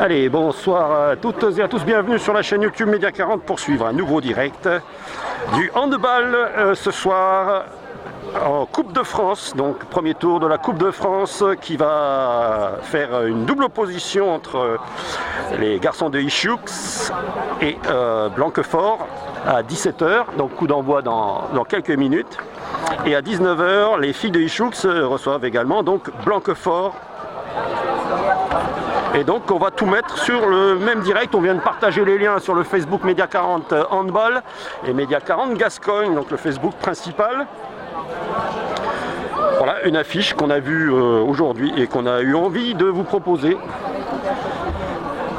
Allez, bonsoir à toutes et à tous, bienvenue sur la chaîne YouTube Média 40 pour suivre un nouveau direct du handball ce soir en Coupe de France, donc premier tour de la Coupe de France qui va faire une double opposition entre les garçons de Ichoux et Blanquefort à 17 h, donc coup d'envoi dans quelques minutes, et à 19 h les filles de Ichoux reçoivent également donc Blanquefort. Et donc on va tout mettre sur le même direct. On vient de partager les liens sur le Facebook Média 40 Handball et Média 40 Gascogne, donc le Facebook principal. Voilà une affiche qu'on a vue aujourd'hui et qu'on a eu envie de vous proposer.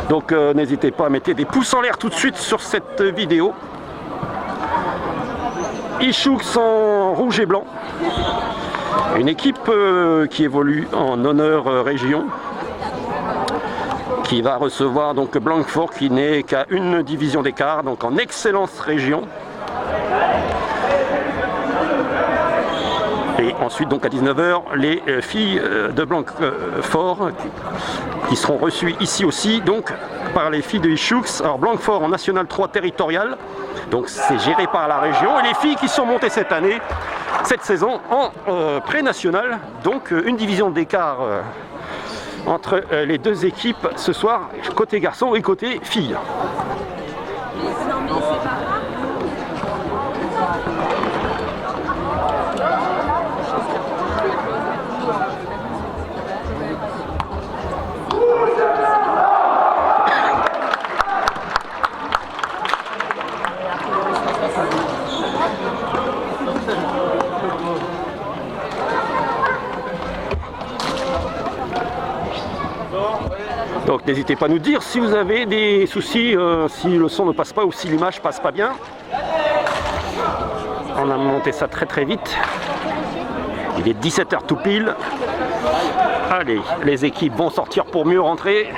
Donc n'hésitez pas à mettre des pouces en l'air tout de suite sur cette vidéo. Ichoux en rouge et blanc. Une équipe qui évolue en honneur région, qui va recevoir donc Blanquefort qui n'est qu'à une division d'écart, donc en excellence région. Et ensuite donc à 19 h les filles de Blanquefort qui seront reçues ici aussi donc par les filles de Ichoux. Alors Blanquefort en National 3 territorial, donc c'est géré par la région, et les filles qui sont montées cette année, cette saison en pré-national, donc une division d'écart entre les deux équipes ce soir, côté garçon et côté filles. Donc n'hésitez pas à nous dire si vous avez des soucis, si le son ne passe pas ou si l'image passe pas bien. On a monté ça très vite. Il est 17 h tout pile. Allez, les équipes vont sortir pour mieux rentrer.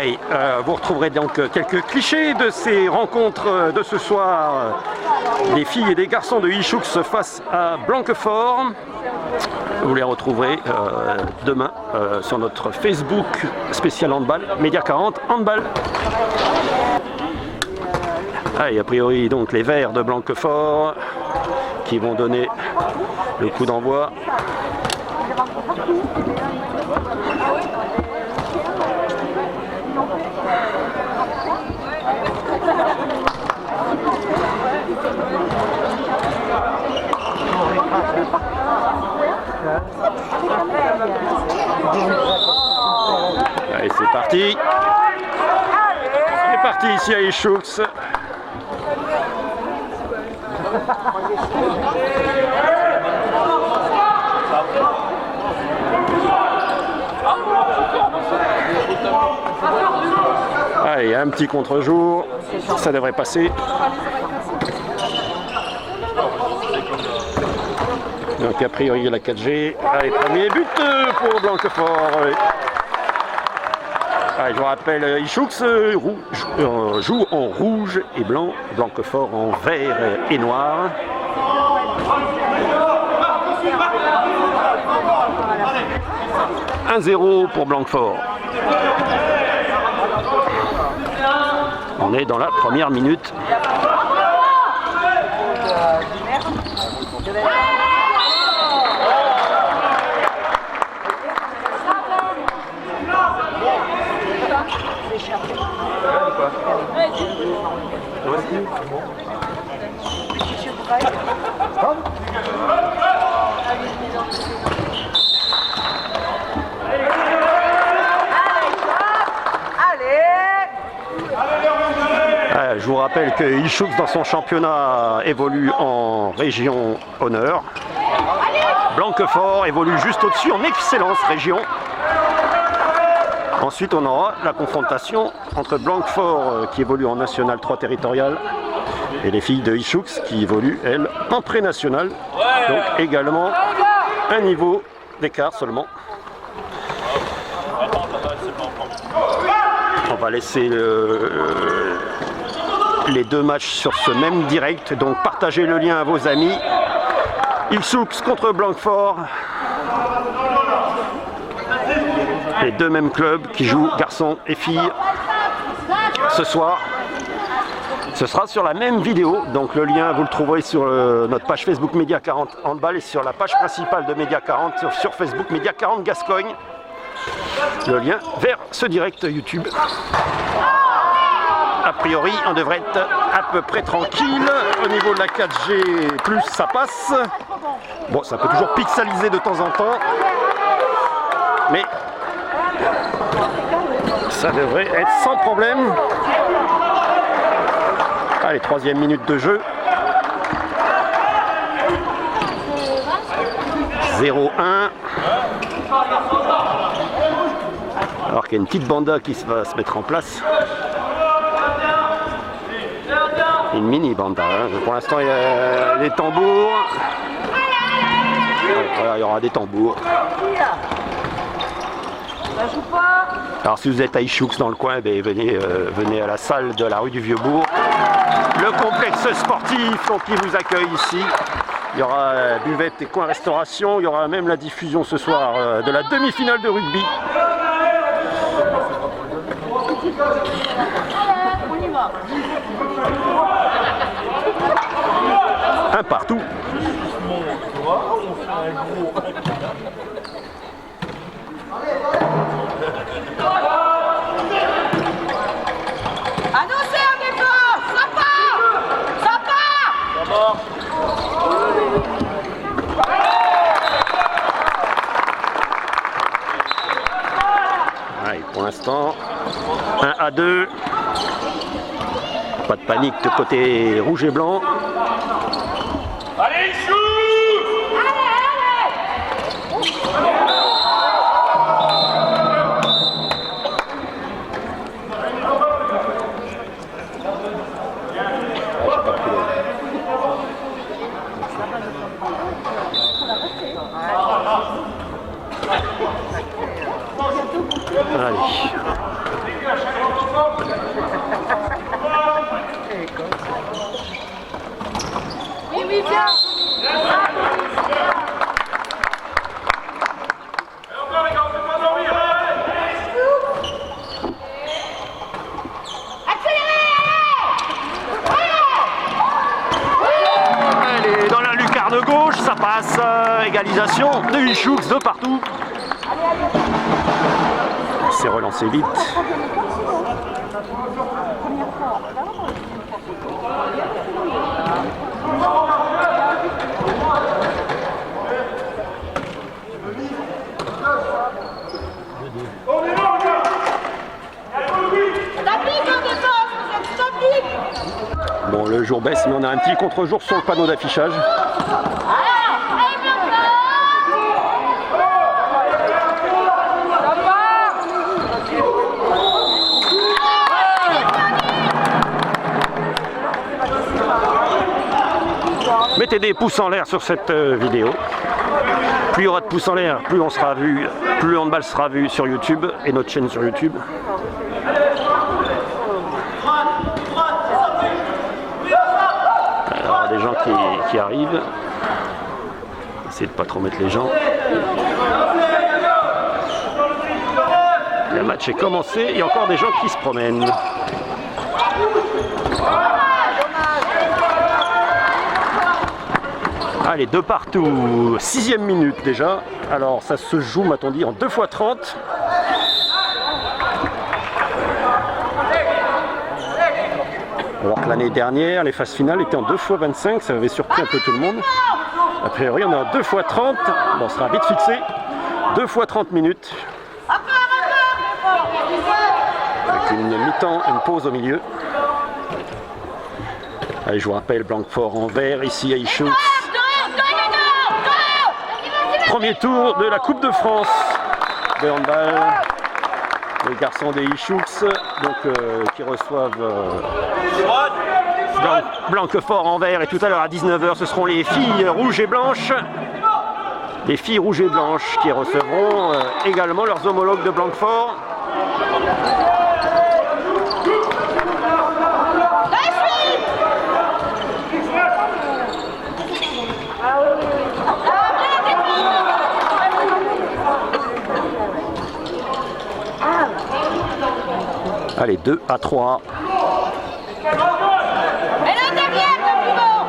Allez, vous retrouverez donc quelques clichés de ces rencontres de ce soir des filles et des garçons de Ichoux face à Blanquefort. Vous les retrouverez demain sur notre Facebook spécial handball, Média 40 handball. Allez, a priori donc les Verts de Blanquefort qui vont donner le coup d'envoi. Allez, c'est parti. C'est parti ici à Ichoux. Allez, un petit contre-jour, ça devrait passer. Donc a priori la 4G. Allez, premier but pour Blanquefort. Allez, je vous rappelle, Ichoux joue en rouge et blanc, Blanquefort en vert et noir. « 1-0 pour Blanquefort. On est dans la première minute. Je vous rappelle que Ichoux dans son championnat évolue en région honneur. Blanquefort évolue juste au-dessus en excellence région. Ensuite on aura la confrontation entre Blanquefort qui évolue en national 3 territorial et les filles de Ichoux qui évoluent elles en pré-national. Donc également un niveau d'écart seulement. On va laisser les deux matchs sur ce même direct, donc partagez le lien à vos amis. Ichoux contre Blanquefort. Les deux mêmes clubs qui jouent garçons et filles ce soir. Ce sera sur la même vidéo, donc le lien vous le trouverez sur notre page Facebook Média 40 handball et sur la page principale de Média 40 sur Facebook Média 40 Gascogne. Le lien vers ce direct YouTube. A priori, on devrait être à peu près tranquille. Au niveau de la 4G+, ça passe. Bon, ça peut toujours pixeliser de temps en temps. Mais ça devrait être sans problème. Allez, 3e minute de jeu. 0-1. Alors qu'il y a une petite banda qui va se mettre en place. Une mini banda. Hein. Pour l'instant, il y a des tambours. Voilà, il y aura des tambours. Alors si vous êtes à Ichoux dans le coin, ben, venez à la salle de la rue du Vieux-Bourg. Le complexe sportif qui vous accueille ici. Il y aura buvette et coin restauration. Il y aura même la diffusion ce soir de la demi-finale de rugby. Un partout. Annoncez un départ. Ça part. Ça part. Allez, pour l'instant, 1-2. Pas de panique de côté rouge et blanc. Allez, chou! Allez. Oui, oui, viens. Elle est dans la lucarne gauche, ça passe. Égalisation de Ichoux de partout. C'est relancé vite. Bon, le jour baisse, mais on a un petit contre-jour sur le panneau d'affichage. Mettez des pouces en l'air sur cette vidéo. Plus il y aura de pouces en l'air, plus on sera vu, plus le handball sera vu sur YouTube et notre chaîne sur YouTube. Alors, il y a des gens qui arrivent. Essayez de pas trop mettre les gens. Le match est commencé, il y a encore des gens qui se promènent. Allez, de partout, 6e minute déjà. Alors ça se joue, m'a-t-on dit, en 2 x 30. Alors que l'année dernière, les phases finales étaient en 2 x 25, ça avait surpris un peu tout le monde. A priori, on est en 2 x 30, bon, on sera vite fixé. 2 x 30 minutes. Avec une mi-temps, une pause au milieu. Allez, je vous rappelle, Blanquefort en vert, ici à Ichoux. Premier tour de la Coupe de France de handball. Les garçons des Ichoux qui reçoivent Blanquefort en vert. Et tout à l'heure à 19 h, ce seront les filles rouges et blanches. Les filles rouges et blanches qui recevront également leurs homologues de Blanquefort. Allez, 2 à 3. Et là derrière, le pivot.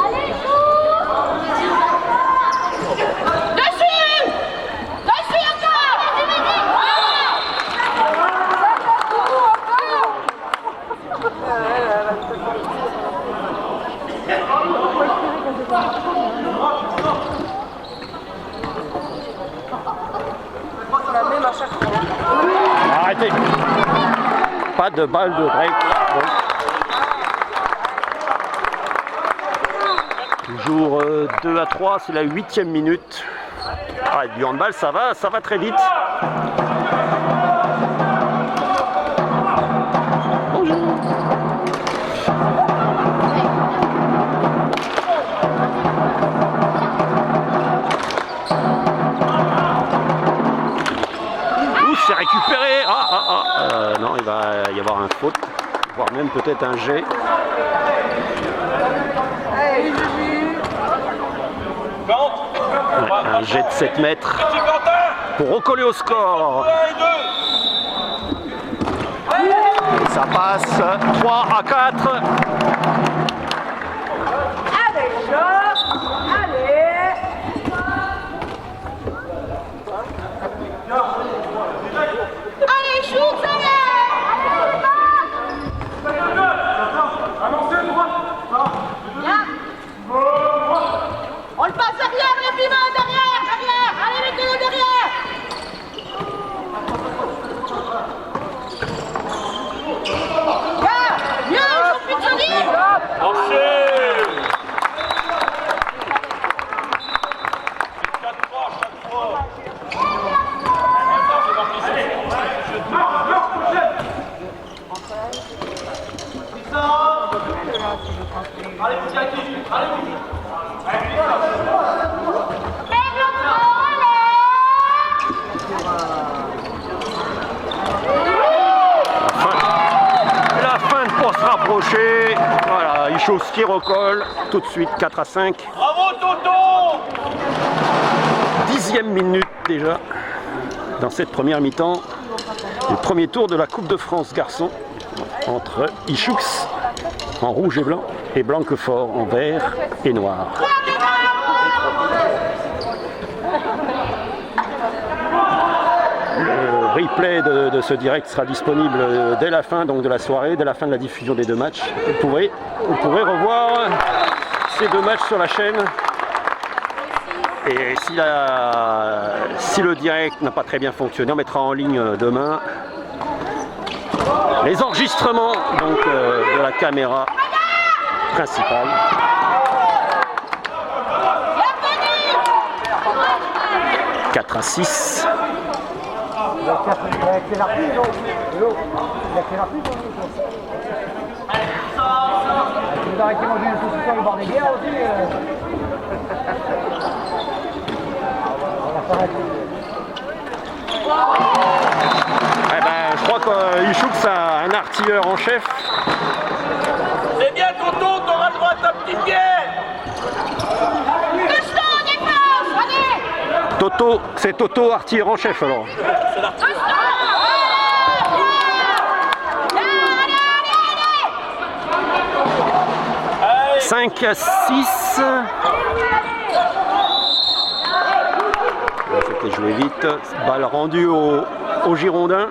Allez, dessus encore. Arrêtez. Pas de balle de break. Bon. Toujours 2 à 3, c'est la 8e minute. Ah, du handball, ça va très vite. Bonjour. C'est récupéré. Non, il va y avoir un faute, voire même peut-être un jet. Ouais, un jet de 7 mètres pour recoller au score. Et ça passe 3 à 4. Allez, allez. Allez, shoot, allez. Bien. On le passe derrière, les pivots, derrière. Allez, mettez-le derrière. Bien, ils sont plus solides. Chose qui recolle tout de suite, 4-5. Bravo Toto! 10e minute déjà dans cette première mi-temps. Le premier tour de la Coupe de France garçon entre Ichoux en rouge et blanc et Blanquefort en vert et noir. Le replay de ce direct sera disponible dès la fin donc de la soirée, dès la fin de la diffusion des deux matchs. Vous pourrez revoir ces deux matchs sur la chaîne. Et si le direct n'a pas très bien fonctionné, on mettra en ligne demain les enregistrements donc, de la caméra principale. « 4-6 ». Il a fait la pluie, non? Il a fait la pluie, non? Vous arrêtez de manger une saucisson au bord des bières aussi. Eh ben, je crois qu'Ichoux a un artilleur en chef. C'est bien Toto, t'auras le droit à ta petite bière! Toto, c'est Toto, artilleur en chef alors. 5-6. C'était joué vite. Balle rendue aux Girondins.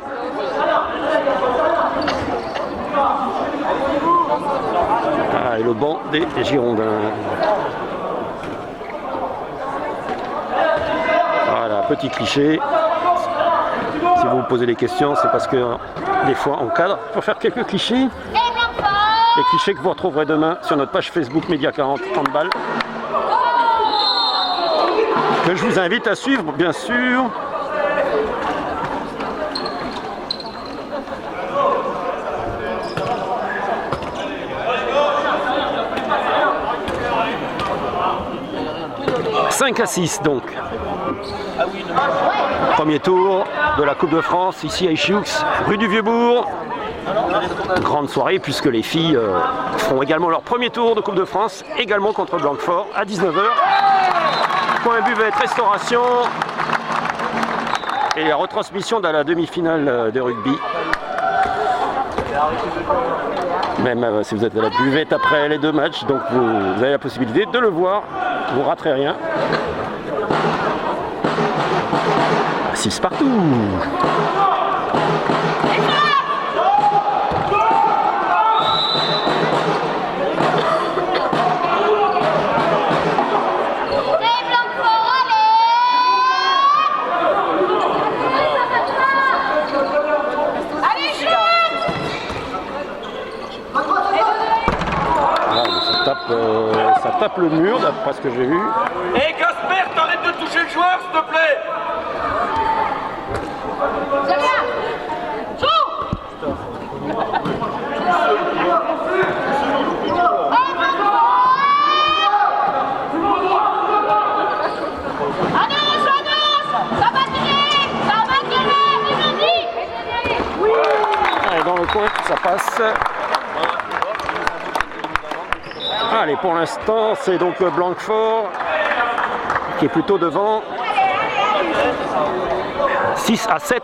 Ah, et le banc des Girondins. Voilà, petit cliché. Si vous vous posez des questions, c'est parce que des fois on cadre pour faire quelques clichés. Les clichés que vous retrouverez demain sur notre page Facebook Média 40 Handball. Que je vous invite à suivre, bien sûr. « 5-6 donc. Premier tour de la Coupe de France ici à Ichoux, rue du Vieux-Bourg. Grande soirée puisque les filles feront également leur premier tour de Coupe de France, également contre Blanquefort à 19h. Point buvette, restauration et la retransmission de la demi-finale de rugby. Même si vous êtes à la buvette après les deux matchs, donc vous avez la possibilité de le voir, vous ne raterez rien. 6 partout. Ça tape le mur d'après ce que j'ai vu. Hé Gasper, t'arrêtes de toucher le joueur s'il te plaît! C'est bien! Joue! Annonce! Ça va tirer! Ça va tirer! Allez, dans le coin, ça passe. Allez, pour l'instant, c'est donc Blanquefort qui est plutôt devant. 6-7.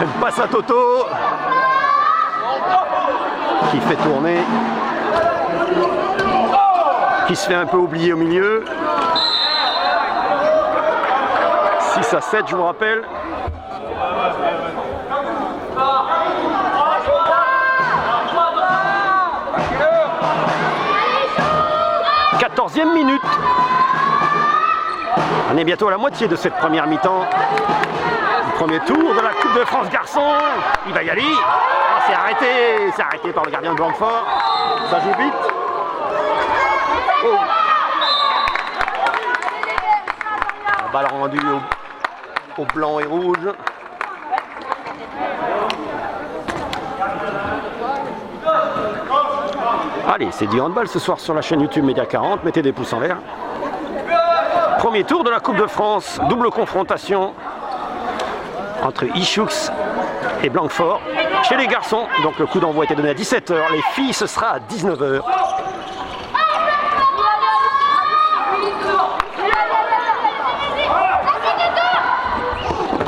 Une passe à Toto qui fait tourner, qui se fait un peu oublier au milieu. 6-7, je vous rappelle. Quatorzième minute. On est bientôt à la moitié de cette première mi-temps. Le premier tour de la Coupe de France garçon. Il va y aller. Oh, c'est arrêté par le gardien de Blanquefort. Ça joue vite. Oh. La balle rendue au blanc et rouge. Allez, c'est du handball ce soir sur la chaîne YouTube Média 40. Mettez des pouces en l'air. Premier tour de la Coupe de France, double confrontation entre Ichoux et Blanquefort chez les garçons. Donc le coup d'envoi était donné à 17h, les filles ce sera à 19h.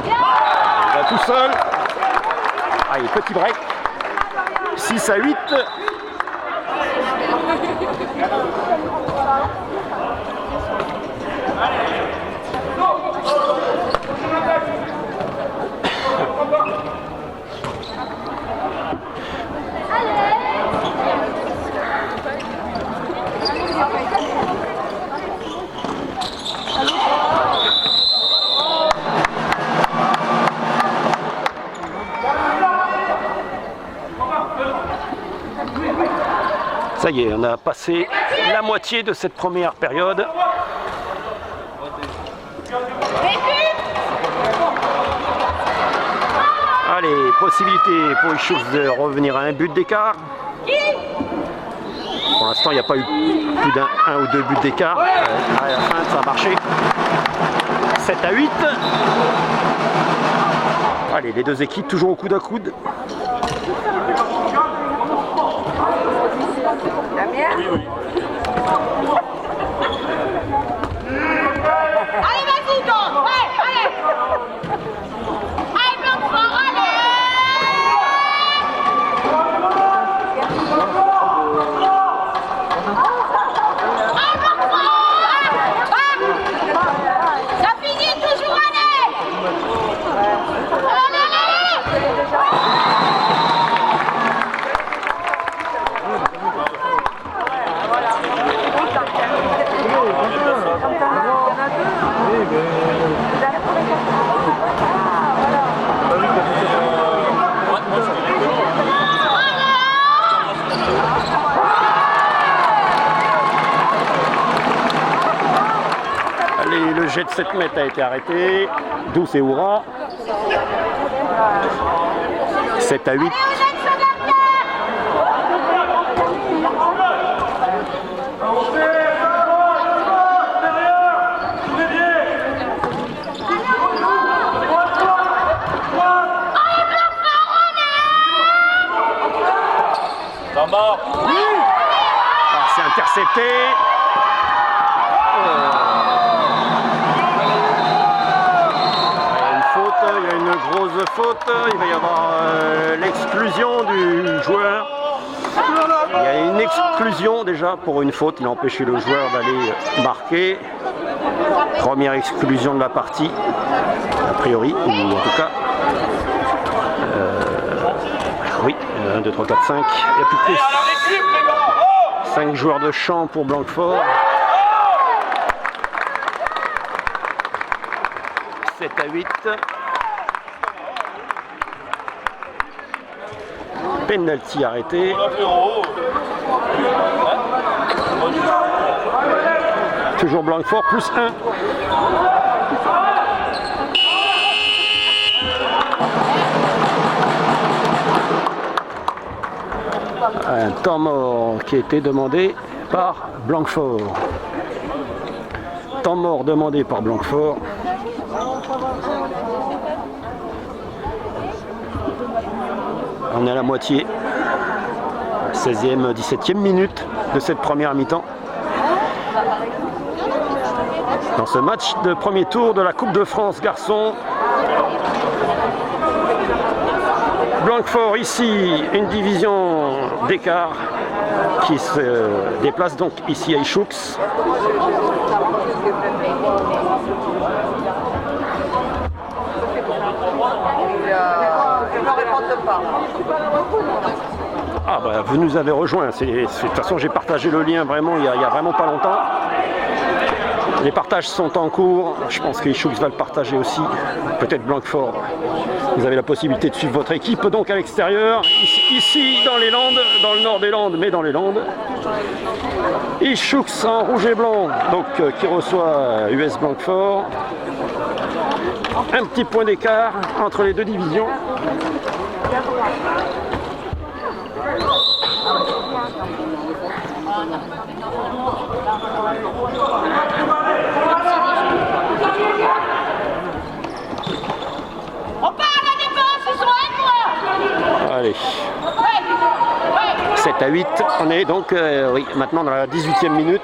Il va tout seul. Allez, petit break. 6 à 8. Ça y est, on a passé la moitié de cette première période. Allez, possibilité pour les choses de revenir à un but d'écart. Pour l'instant, il n'y a pas eu plus d'un ou deux buts d'écart. À la fin, ça a marché. 7 à 8. Allez, les deux équipes toujours au coude à coude. Allez, vas-y, donc. Ouais, allez. Allez, Blanquefort, allez. Allez, Blanquefort. Ça finit toujours, allez. Allez, allez. Allez, le jet de 7 mètres a été arrêté. Douce et Oura. 7 à 8. Ah, c'est intercepté. Il y a une grosse faute, il va y avoir l'exclusion du joueur. Il y a une exclusion déjà pour une faute, il a empêché le joueur d'aller marquer. Première exclusion de la partie, a priori, ou en tout cas. Oui, 1, 2, 3, 4, 5. Il n'y a plus que 5 joueurs de champ pour Blanquefort. 7 à 8. Penalty arrêté. Toujours Blanquefort plus 1. Un temps mort qui a été demandé par Blanquefort. Temps mort demandé par Blanquefort. On est à la moitié, 16e, 17e minute de cette première mi-temps. Dans ce match de premier tour de la Coupe de France garçons. Blanquefort ici, une division d'écart qui se déplace donc ici à Ichoux. Ah bah vous nous avez rejoints, de toute façon j'ai partagé le lien vraiment il y a vraiment pas longtemps. Les partages sont en cours, je pense que Ichoux va le partager aussi, peut-être Blanquefort. Vous avez la possibilité de suivre votre équipe donc à l'extérieur, ici dans les Landes, dans le nord des Landes, mais dans les Landes. Ichoux en rouge et blanc, donc qui reçoit US Blanquefort. Un petit point d'écart entre les deux divisions. Allez. 7 à 8. On est donc oui, maintenant dans la 18e minute.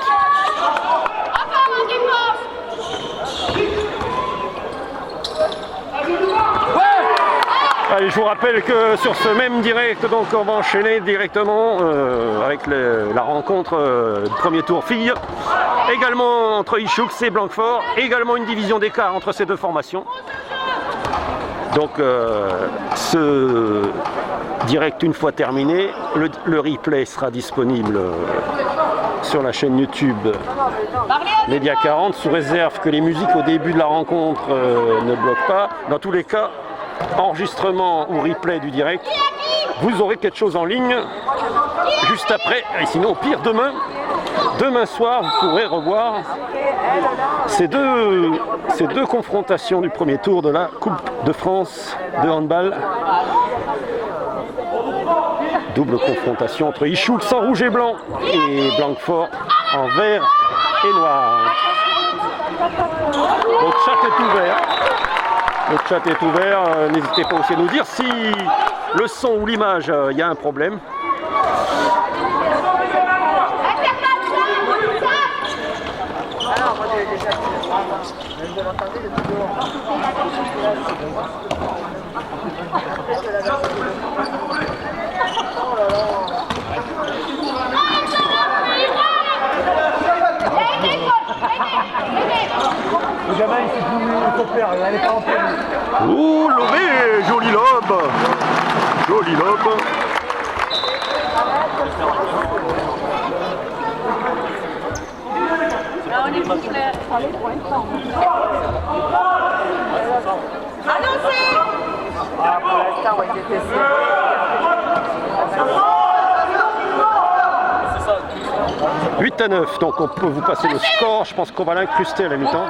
Allez, je vous rappelle que sur ce même direct, donc on va enchaîner directement avec la rencontre du premier tour filles. Également entre Ichoux et Blanquefort. Également une division d'écart entre ces deux formations. Donc ce direct une fois terminé, le replay sera disponible sur la chaîne YouTube Média 40 sous réserve que les musiques au début de la rencontre ne bloquent pas. Dans tous les cas, enregistrement ou replay du direct, vous aurez quelque chose en ligne juste après. Et sinon, au pire, demain soir, vous pourrez revoir ces deux confrontations du premier tour de la Coupe de France de handball. Double confrontation entre Ichoux en rouge et blanc et Blanquefort en vert et noir. Le chat est ouvert. Le chat est ouvert. N'hésitez pas aussi à nous dire si le son ou l'image, il y a un problème. Le gamin il s'est plus son père, il n'allait pas en paix. Ouh, lobé, joli lobe. Joli lobe. Annoncez. Ah, pour l'instant, ouais, il était sûr. 8 à 9, donc on peut vous passer le score. Je pense qu'on va l'incruster à la mi-temps.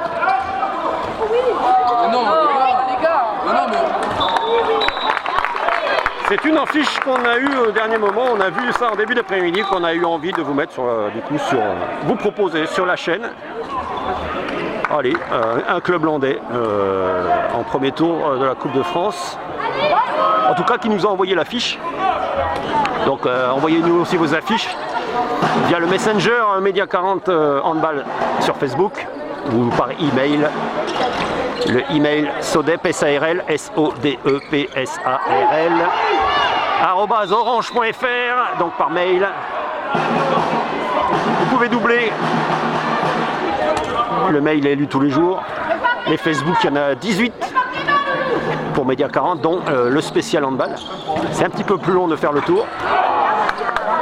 Non, les gars. Non, mais... C'est une affiche qu'on a eue au dernier moment. On a vu ça en début d'après-midi, qu'on a eu envie de vous mettre sur, vous proposer sur la chaîne. Allez, un club landais en premier tour de la Coupe de France. En tout cas, qui nous a envoyé l'affiche. Donc, envoyez-nous aussi vos affiches via le Messenger Média 40 Handball sur Facebook ou par email. Le email SODEP, SARL, SODEPSARL, @orange.fr, donc par mail. Vous pouvez doubler. Le mail est lu tous les jours. Les Facebook, il y en a 18 pour Média 40, dont le spécial handball. C'est un petit peu plus long de faire le tour.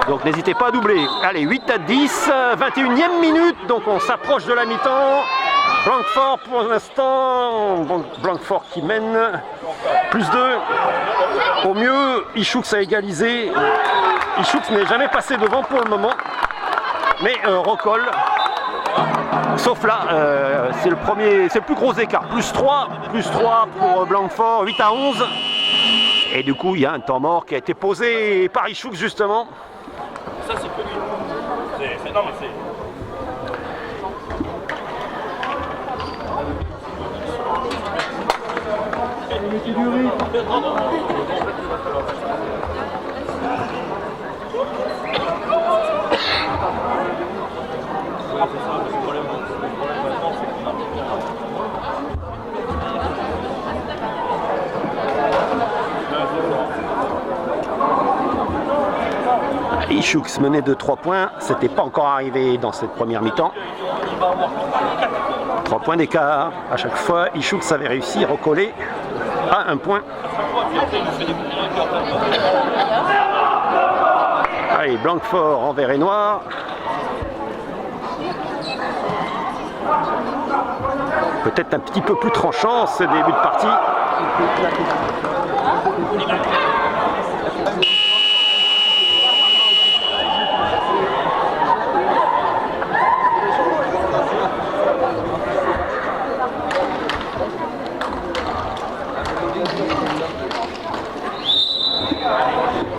Donc n'hésitez pas à doubler. Allez, 8 à 10, 21e minute, donc on s'approche de la mi-temps. Blanquefort pour l'instant, Blanquefort qui mène, plus 2. Au mieux, Ichoux a égalisé. Ichoux n'est jamais passé devant pour le moment, mais recolle. Sauf là, c'est le plus gros écart. Plus 3 pour Blanquefort, 8 à 11. Et du coup, il y a un temps mort qui a été posé par Ichoux justement. Ça, c'est connu. Non, mais c'est... Ichoux menait de 3 points, c'était pas encore arrivé dans cette première mi-temps. 3 points d'écart à chaque fois. Ichoux avait réussi à recoller à 1 point. Allez, Blanquefort en vert et noir. Peut-être un petit peu plus tranchant ce début de partie.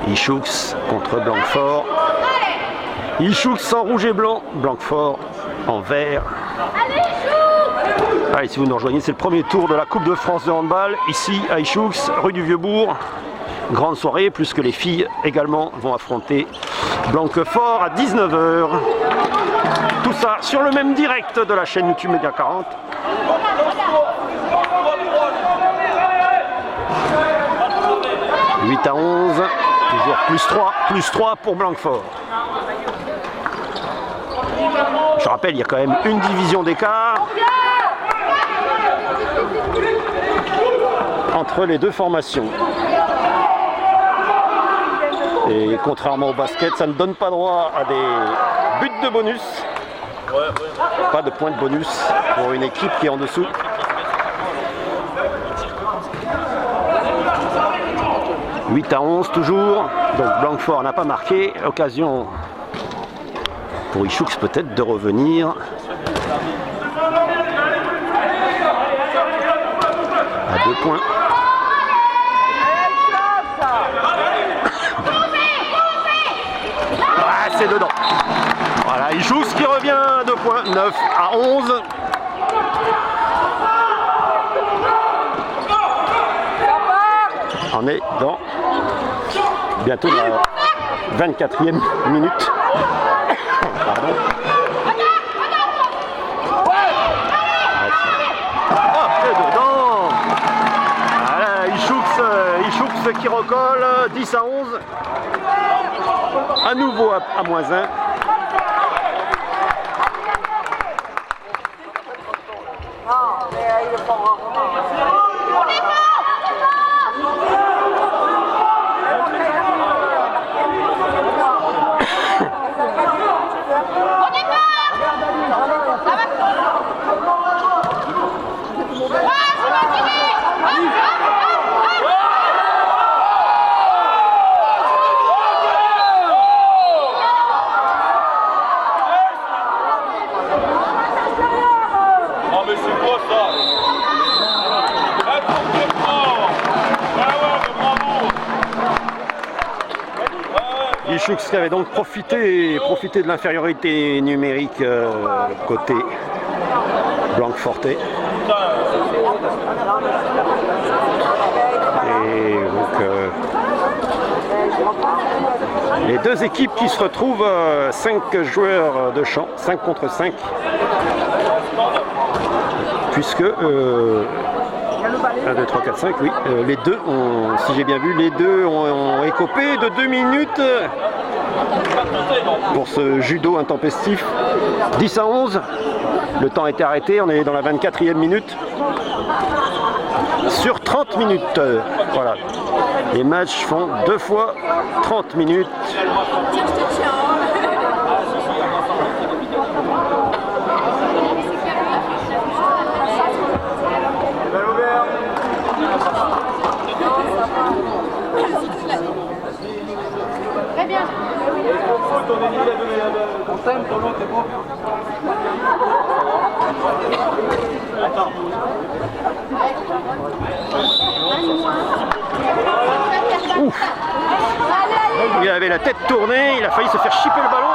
Ichoux contre Blanquefort. Ichoux en rouge et blanc, Blanquefort en vert. Allez, si vous nous rejoignez, c'est le premier tour de la Coupe de France de handball, ici à Ichoux, rue du Vieux-Bourg. grande soirée, puisque les filles également vont affronter Blanquefort à 19 h. Tout ça sur le même direct de la chaîne YouTube Média 40. « 8 à 11, toujours plus 3 pour Blanquefort. Je rappelle, il y a quand même une division d'écart entre les deux formations. Et contrairement au basket, ça ne donne pas droit à des buts de bonus. Pas de points de bonus pour une équipe qui est en dessous. « 8 à 11 toujours. Donc Blanquefort n'a pas marqué. Occasion pour Ichoux peut-être de revenir. À 2 points. Ah, c'est dedans. Voilà, Ichoux qui revient à 2 points. 9 à 11. On est dans bientôt la 24e minute. Pardon. Oh, c'est dedans. Voilà, Ichoux qui recolle. 10 à 11. À nouveau à moins 1. Ichoux qui avait donc profité de l'infériorité numérique côté Blanquefortais. Et donc les deux équipes qui se retrouvent 5 joueurs de champ, 5 contre 5, puisque 1, 2, 3, 4, 5, oui, les deux ont, si j'ai bien vu, les deux ont écopé de 2 minutes pour ce judo intempestif. 10 à 11, le temps a été arrêté, on est dans la 24e minute. Sur 30 minutes, voilà. Les matchs font 2 fois 30 minutes. Très bien. On t'aime, ton lot, t'es beau. Ouf. Il avait la tête tournée, il a failli se faire chipper le ballon.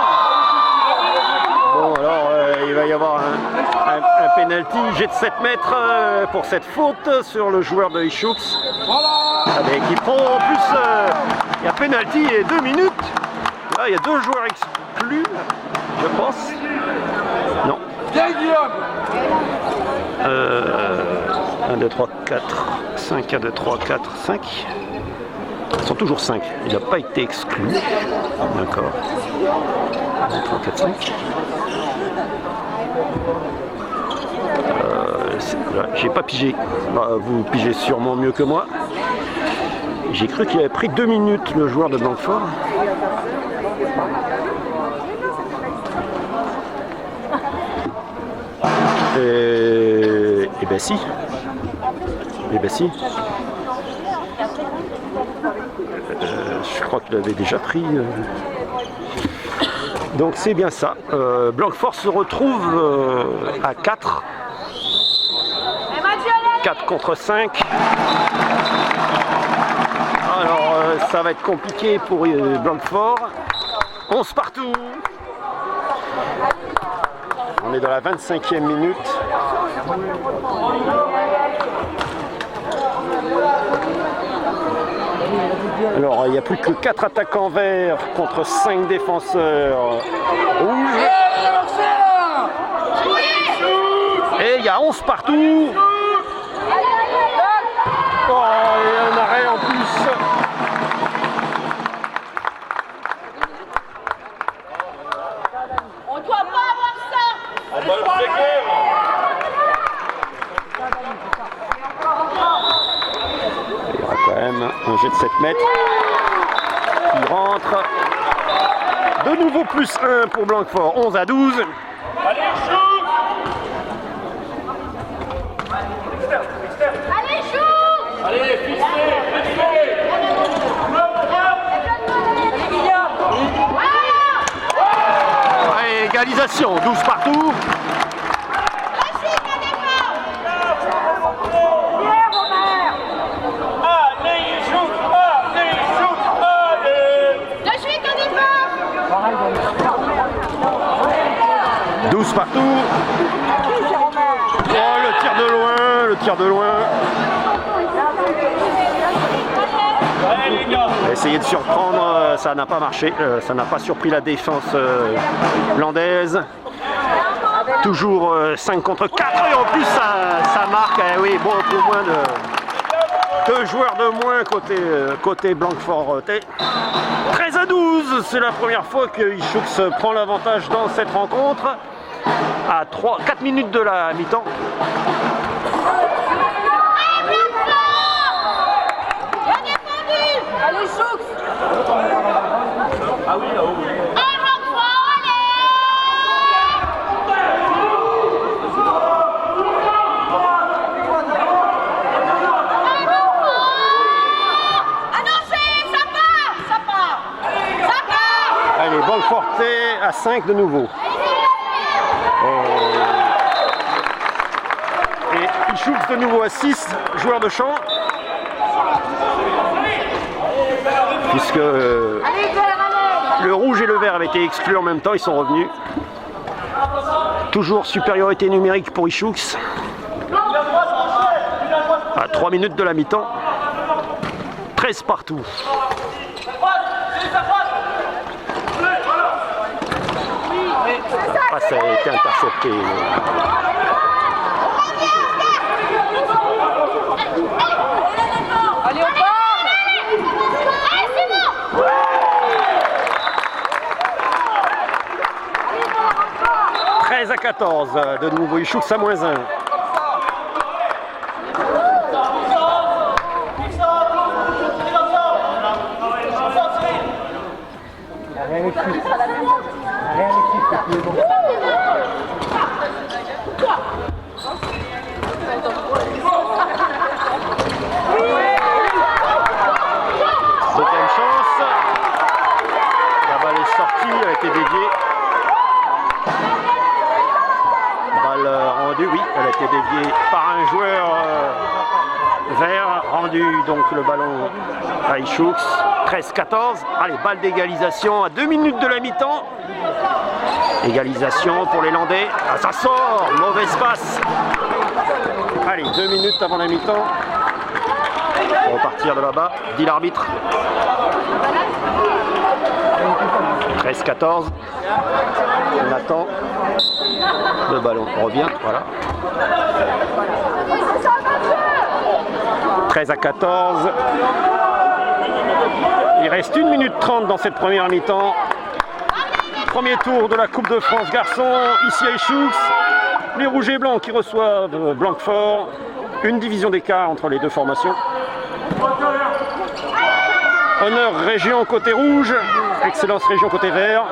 Bon, alors il va y avoir un penalty, jet de 7 mètres pour cette faute sur le joueur de Ichoux. Qui prend en plus, il y a penalty et 2 minutes. Là, il y a 2 joueurs exclus, je pense. Non. 1, 2, 3, 4, 5, 1, 2, 3, 4, 5. Ils sont toujours 5. Il n'a pas été exclu. D'accord. 1, 2, 3, 4, 5. J'ai pas pigé. Bah, vous pigez sûrement mieux que moi. J'ai cru qu'il avait pris 2 minutes, le joueur de Blanquefort. Et ben si. Et ben si. Je crois qu'il avait déjà pris. Donc c'est bien ça. Blanquefort se retrouve à 4. 4 contre 5. Alors ça va être compliqué pour Blanquefort. 11 partout. On est dans la 25e minute. Alors, il n'y a plus que 4 attaquants verts contre 5 défenseurs rouges. Et il y a 11 partout. Oh, et un arrêt en plus. On doit pas avoir ça. On va le faire. Il y aura quand même un jet de 7 mètres qui rentre. De nouveau plus 1 pour Blanquefort, 11 à 12. Allez, joue. Allez, joue. Allez, fixez. Allez, égalisation, 12 partout. Allez, joue. Allez, joue. Allez. De suite, on y va. 12 partout. Oh, le tir de loin, le tir de loin. Allez, les gars. Essayer de surprendre, ça n'a pas marché, ça n'a pas surpris la défense landaise. Toujours 5 contre 4 et en plus ça marque, oui, bon, pour moins de 2 joueurs de moins côté Blanquefort. 13 à 12, c'est la première fois que Ichoux prend l'avantage dans cette rencontre à 4 minutes de la mi-temps. Allez, Choux. Ah oui, là-haut. Allez, Blanquefortais à 5 de nouveau. Et Ichoux de nouveau à 6 joueurs de champ. Puisque le rouge et le vert avaient été exclus en même temps, ils sont revenus. Toujours supériorité numérique pour Ichoux. À 3 minutes de la mi-temps. 13 partout. Ah, ça a été intercepté. Allez, on part. 13 à 14, de nouveau Ichoux à moins 1. Rien ici. Rien ici, c'est plus bon. Deuxième chance. La balle est sortie, elle a été déviée. Balle rendue, oui, elle a été déviée par un joueur vert. Rendu donc le ballon à Ichoux. 13-14. Allez, balle d'égalisation à 2 minutes de la mi-temps. Égalisation pour les Landais. Ah, ça sort, mauvaise passe. Allez, 2 minutes avant la mi-temps. On va repartir de là-bas, dit l'arbitre. 13-14. On attend. Le ballon revient, voilà. 13 à 14. Il reste 1 minute 30 dans cette première mi-temps. Premier tour de la Coupe de France garçons, ici à Ichoux. Les rouges et blancs qui reçoivent Blanquefort. Une division d'écart entre les deux formations. Honneur région côté rouge, excellence région côté vert. «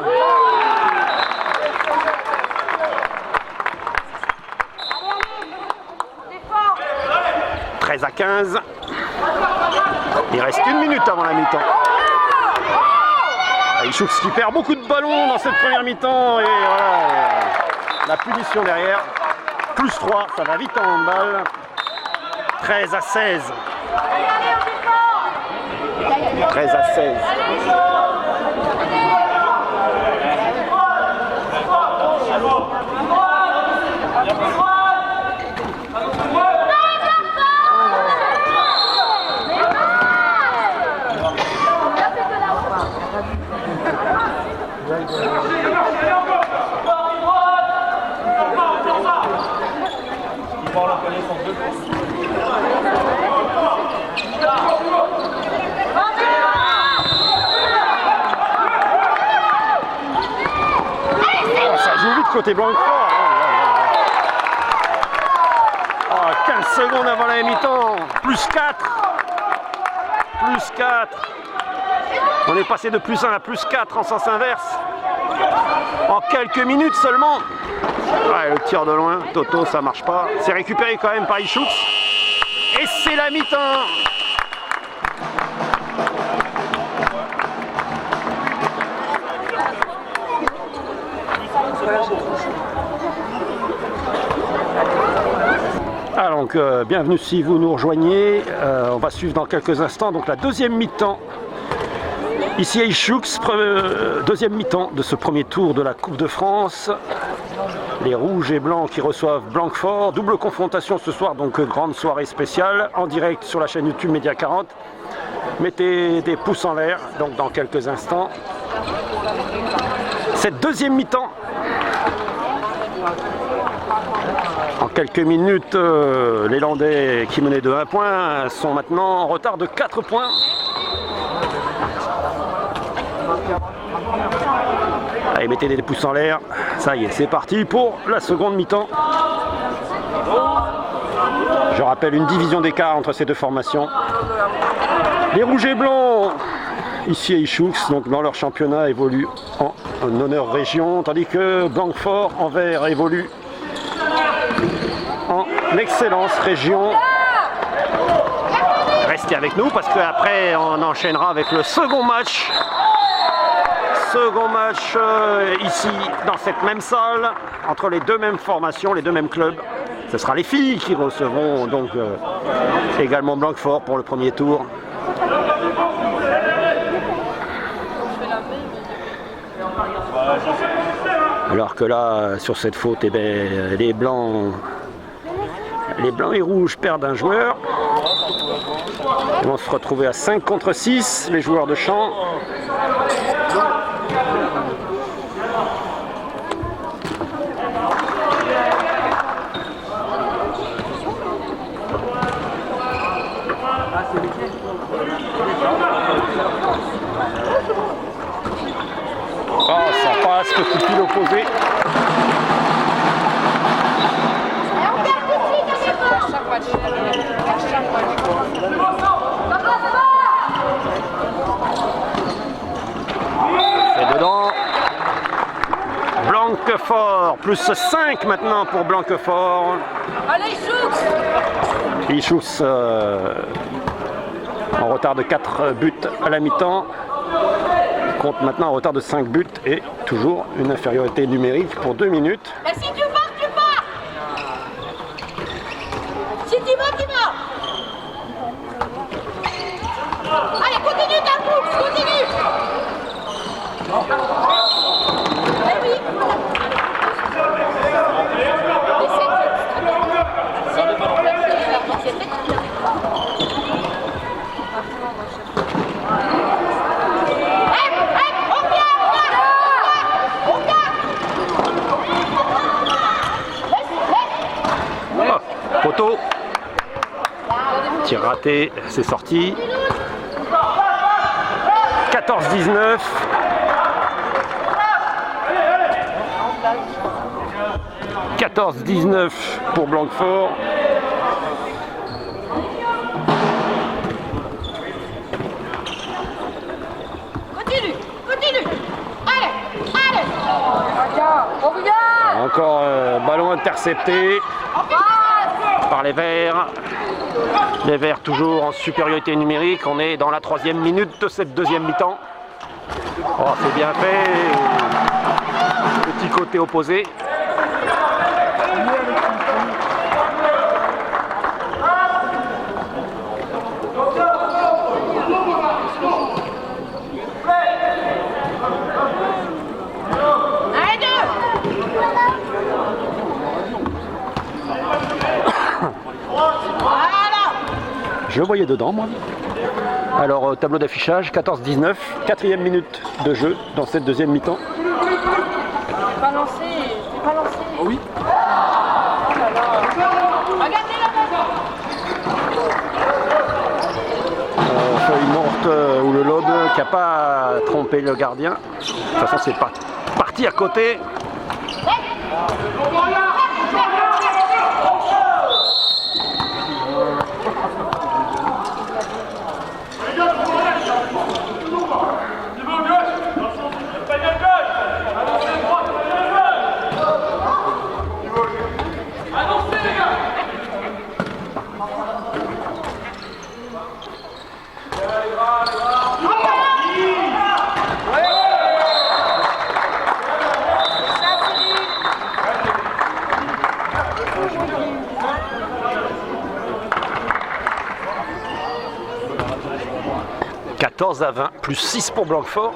13 à 15. Il reste 1 minute avant la mi-temps. Ichoux qui perd beaucoup de ballons dans cette première mi-temps et voilà, la punition derrière. Plus 3, ça va vite en handball. 13 à 16. 13 à 16. côté Blanquefort. Oh, 15 secondes avant la mi-temps. Plus 4. Plus 4. On est passé de plus 1 à plus 4 en sens inverse. En quelques minutes seulement. Ouais, le tir de loin, Toto, ça marche pas. C'est récupéré quand même par Ichoux. Et c'est la mi-temps. Alors donc, bienvenue si vous nous rejoignez. On va suivre dans quelques instants donc la deuxième mi-temps. Ici à Ichoux, deuxième mi-temps de ce premier tour de la Coupe de France. Les rouges et blancs qui reçoivent Blanquefort. Double confrontation ce soir, donc grande soirée spéciale en direct sur la chaîne YouTube Média 40. Mettez des pouces en l'air donc dans quelques instants. Cette deuxième mi-temps. En quelques minutes, les Landais qui menaient de 1 point sont maintenant en retard de 4 points. Allez, mettez des pouces en l'air. Ça y est, c'est parti pour la seconde mi-temps. Je rappelle une division d'écart entre ces deux formations. Les rouges et blancs, ici à Ichoux, donc dans leur championnat, évoluent en honneur région, tandis que Blanquefort en vert évolue en excellence région. Restez avec nous parce qu'après on enchaînera avec le second match. Second match ici dans cette même salle entre les deux mêmes formations, les deux mêmes clubs. Ce sera les filles qui recevront donc également Blanquefort pour le premier tour. Alors que là, sur cette faute, eh ben, les blancs et rouges perdent un joueur. Ils vont se retrouver à 5 contre 6, les joueurs de champ. Oh, ça passe, petit fil opposé. C'est dedans. Blanquefort, plus 5 maintenant pour Blanquefort. Allez, Ichoux! Ichoux en retard de 4 buts à la mi-temps. Compte maintenant en retard de 5 buts et toujours une infériorité numérique pour 2 minutes. Mais si tu pars, tu pars! Si tu vas, tu vas! Allez, continue ta course, continue! Eh oui! Poteau. Tir raté, c'est sorti. 14-19. « 14-19 pour Blanquefort. Continue, continue! Allez, allez! Encore ballon intercepté par les Verts. Les Verts toujours en supériorité numérique. On est dans la 3e minute de cette deuxième mi-temps. Oh, c'est bien fait. Petit côté opposé. Je voyais dedans, moi. Alors, tableau d'affichage, 14-19, 4e minute de jeu dans cette deuxième mi-temps. C'est pas lancé. Oh oui. Regardez la Feuille morte ou le lobe qui n'a pas trompé le gardien. De toute façon, c'est pas parti à côté. « 14-20, plus 6 pour Blanquefort.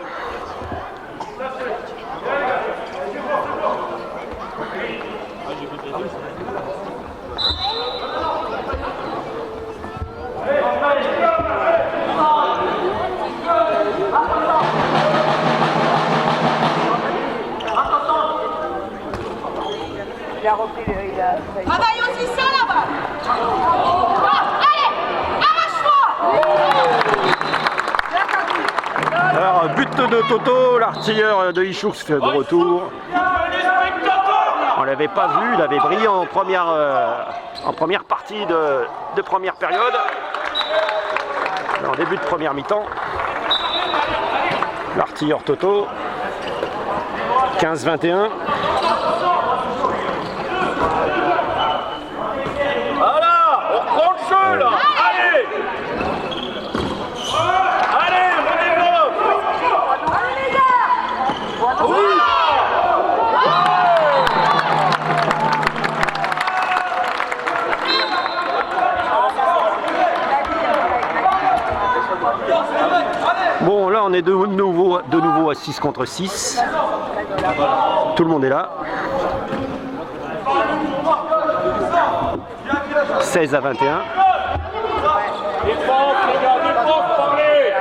Il a repris travaille aussi ça là-bas. Allez, arrache-toi. Alors, but de Toto, l'artilleur de Ichoux fait de retour. On l'avait pas vu, il avait brillé en première partie de première période. En début de première mi-temps. L'artilleur Toto. 15-21. Voilà, on reprend le jeu là. Allez, allez, on développe. Allez les gars. Bon, là on est de nouveau à 6 contre 6. Tout le monde est là. 16-21. Défense, les gars, défense, parlez.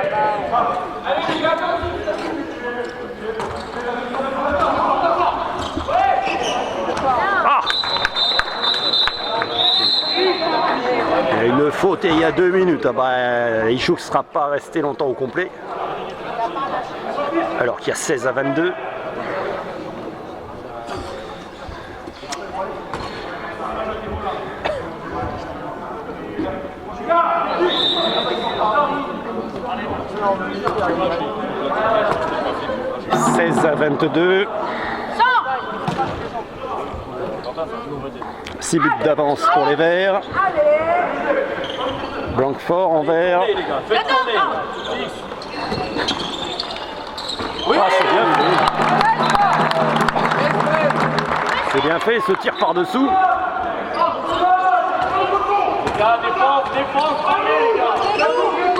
Ah! Il y a une faute et il y a 2 minutes. Ah bah, Ichoux ne sera pas resté longtemps au complet. Alors qu'il y a 16-22. « 16-22. 6 buts d'avance pour les Verts. Blanquefort en vert. Ah, c'est bien fait. C'est bien fait, ce tir par-dessous. Les gars, défense, parlez, les gars.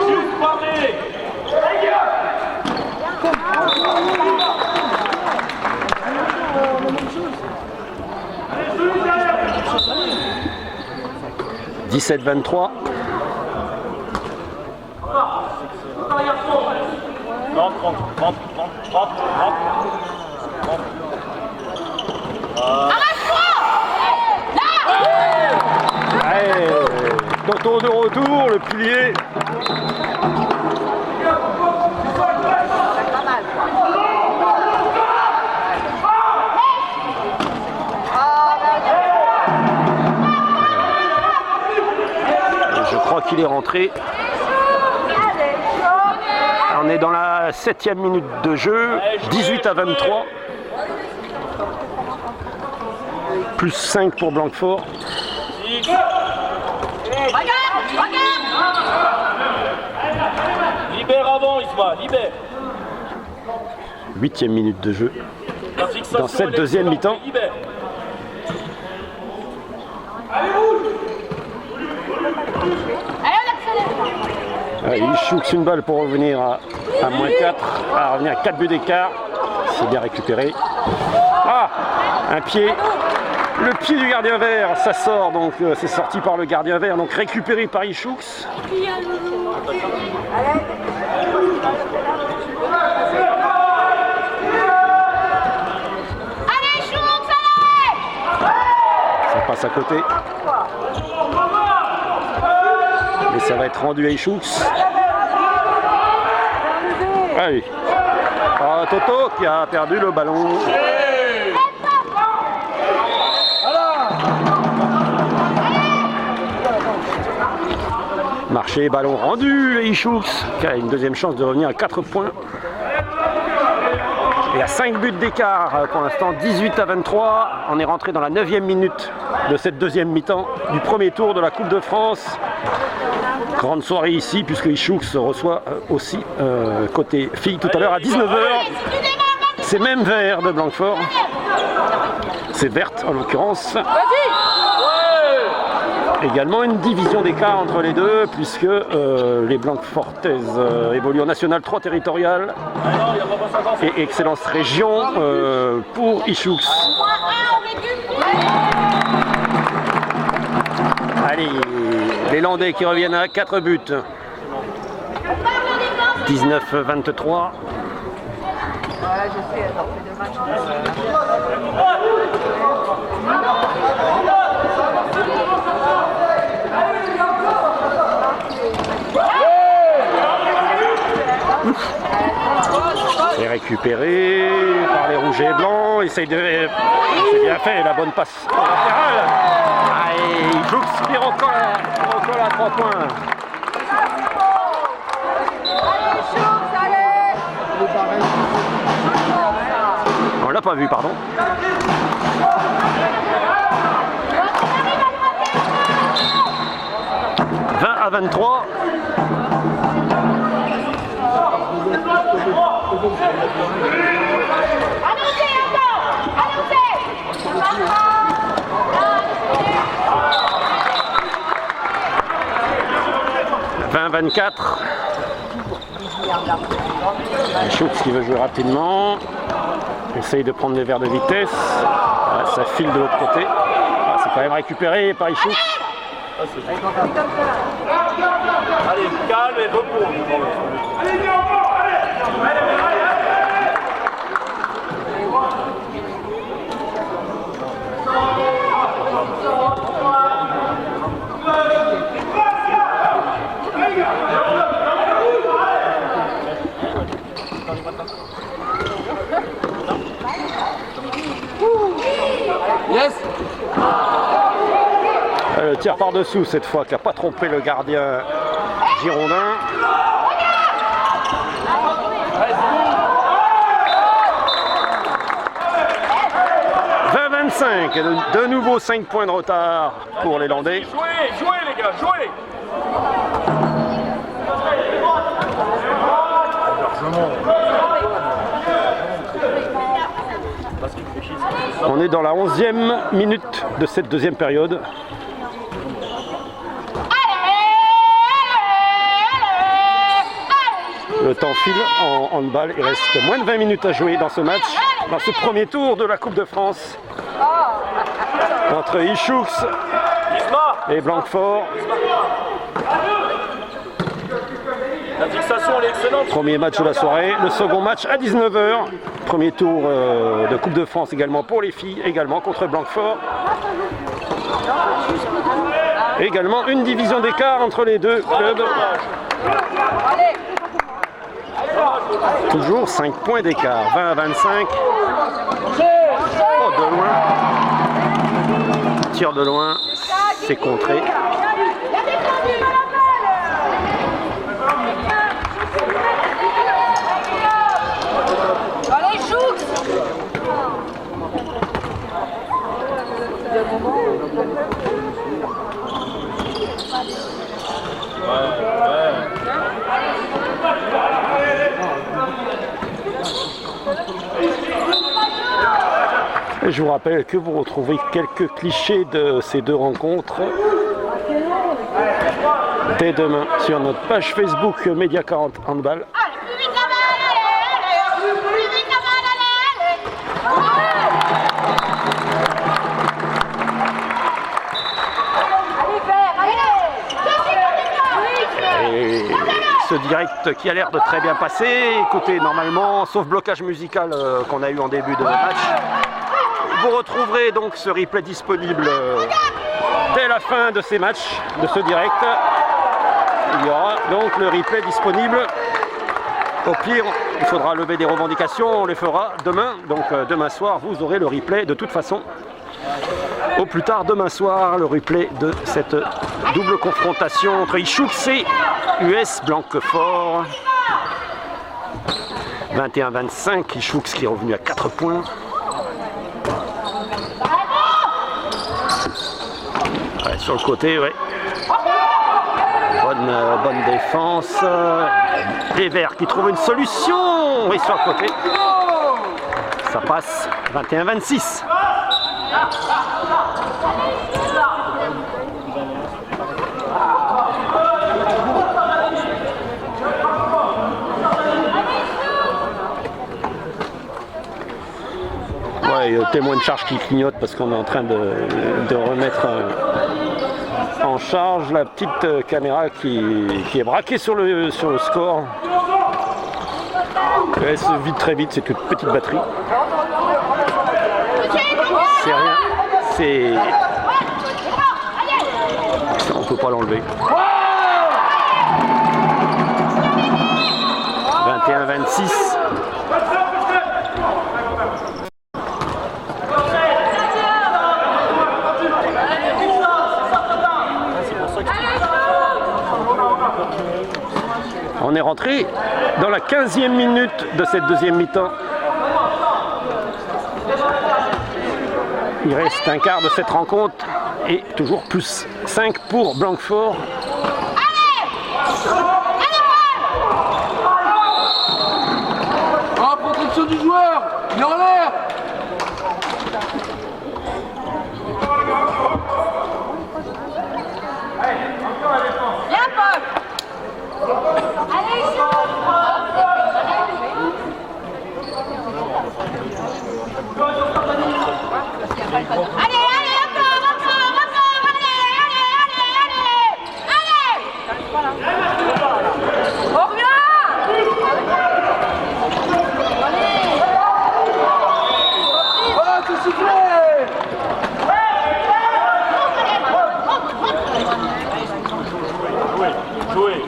Juste parlez. 17-23. Allez, Toto de retour, le pilier. Je crois qu'il est rentré. On est dans la 7e minute de jeu, 18-23. Plus 5 pour Blanquefort. Libère avant, Isma, libère. 8e minute de jeu. Dans cette deuxième mi-temps. Il shoot une balle pour revenir à moins 4, à revenir à 4 buts d'écart. C'est bien récupéré. Ah, un pied. Le pied du gardien vert, ça sort, donc c'est sorti par le gardien vert, donc récupéré par Ichoux. Allez, Choux, allez. Ça passe à côté. Et ça va être rendu à Ichoux. Allez. Ah, Toto qui a perdu le ballon. touché, ballon rendu, et Ichoux qui a une deuxième chance de revenir à 4 points. Et à 5 buts d'écart pour l'instant, 18-23. On est rentré dans la 9e minute de cette deuxième mi-temps du premier tour de la Coupe de France. Grande soirée ici puisque Ichoux reçoit aussi côté filles tout à l'heure à 19h. C'est même vert de Blanquefort. C'est verte en l'occurrence. Également une division d'écart entre les deux puisque les Blanquefortaises évoluent en National 3 territorial et Excellence Région pour Ichoux. Allez, les Landais qui reviennent à 4 buts. 19-23. C'est récupéré par les rouges et blancs. Essaye de. C'est bien fait, la bonne passe latérale. Allez, il joue qui recolle à 3 points. On l'a pas vu, pardon. « 20-23. « 20-24. Ichoux qui veut jouer rapidement. Essaye de prendre les verres de vitesse. Ah, ça file de l'autre côté. Ah, c'est quand même récupéré par Ichoux. Allez, calme et repos. Yes. Le tir par-dessous cette fois qui n'a pas trompé le gardien girondin. De nouveau 5 points de retard pour les Landais. Jouez les gars, jouez. On est dans la 11e minute de cette deuxième période. Le temps file en handball. Il reste moins de 20 minutes à jouer dans ce match, dans ce premier tour de la Coupe de France. Entre Ichoux et Blanquefort. La fixation elle est excellente. Premier match de la soirée. Le second match à 19h. Premier tour de Coupe de France également pour les filles, également contre Blanquefort. Également une division d'écart entre les deux clubs. Toujours 5 points d'écart. 20-25. Oh, de loin. Tir de loin, c'est contré. Allez, Choux. Et je vous rappelle que vous retrouvez quelques clichés de ces deux rencontres dès demain sur notre page Facebook Média 40 Handball. Et ce direct qui a l'air de très bien passer, écoutez, normalement, sauf blocage musical qu'on a eu en début de match, vous retrouverez donc ce replay disponible dès la fin de ces matchs, de ce direct. Il y aura donc le replay disponible. Au pire, il faudra lever des revendications, on les fera demain. Donc demain soir, vous aurez le replay de toute façon. au plus tard demain soir le replay de cette double confrontation entre Ichoux et US Blanquefort. 21-25, Ichoux qui est revenu à 4 points. Ouais, sur le côté, ouais. Bonne défense. Les Verts qui trouvent une solution. Et sur le côté, ça passe. 21-26. Ouais, témoin de charge qui clignote parce qu'on est en train de remettre en charge la petite caméra qui est braquée sur le score. Elle se vide très vite, c'est une petite batterie. C'est rien, c'est... On peut pas l'enlever. 21-26. On est rentré dans la 15e minute de cette deuxième mi-temps. Il reste un quart de cette rencontre et toujours plus 5 pour Blanquefort. Ah, protection du joueur, il est en l'air.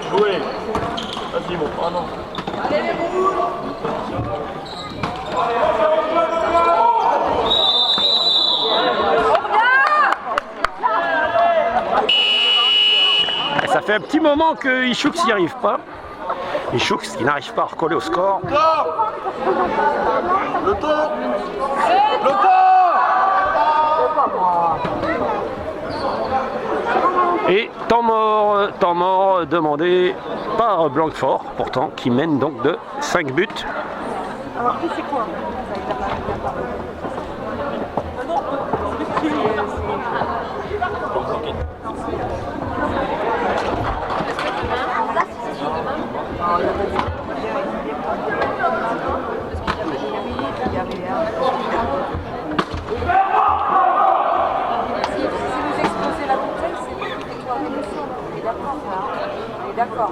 Jouez. Vas-y, mon. Ah non. Et ça fait un petit moment que Ichoux n'y arrive pas. Ichoux qui n'arrive pas à recoller au score. Le temps. Et temps mort demandé par Blanquefort, pourtant, qui mène donc de 5 buts. Alors, c'est quoi? D'accord.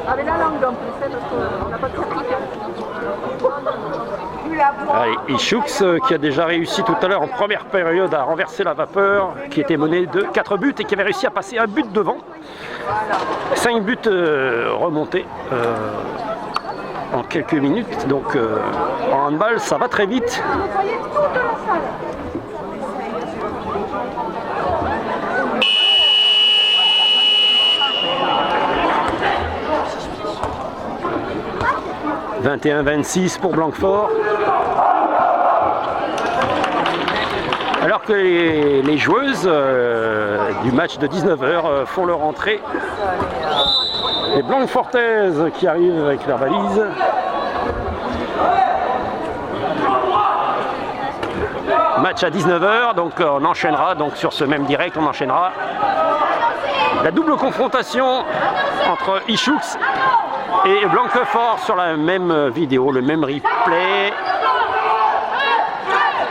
Avec la langue en plus, parce qu'on n'a pas de certificat. Allez, Ichoux qui a déjà réussi tout à l'heure en première période à renverser la vapeur, qui était menée de 4 buts et qui avait réussi à passer un but devant. 5 buts remontés en quelques minutes. Donc en handball, ça va très vite. Nettoyer toute la salle. 21-26 pour Blanquefort. Alors que les joueuses du match de 19h font leur entrée. Les Blanquefortaises qui arrivent avec leur valise. Match à 19h, donc on enchaînera, donc sur ce même direct, on enchaînera la double confrontation entre Ichoux et Blanquefort sur la même vidéo, le même replay.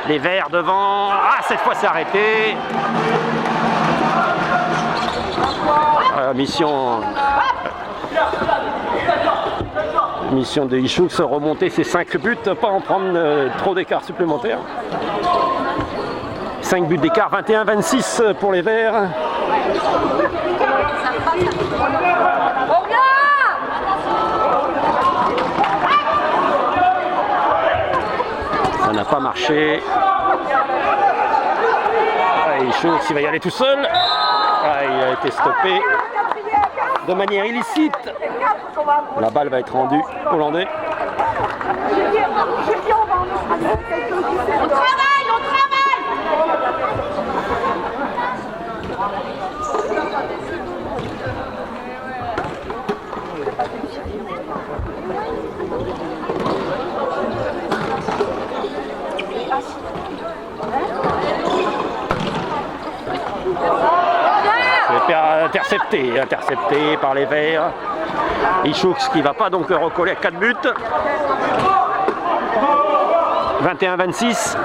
Les Verts devant. Ah, cette fois c'est arrêté. Mission de Ichoux, remonter ses 5 buts, pas en prendre trop d'écart supplémentaire. 5 buts d'écart, 21-26 pour les Verts. Ça n'a pas marché. Ichoux, il va y aller tout seul. Il a été stoppé de manière illicite. La balle va être rendue hollandais. On travaille, on travaille. Intercepté par les Verts. Ichoux qui ne va pas donc recoller à 4 buts. 21-26.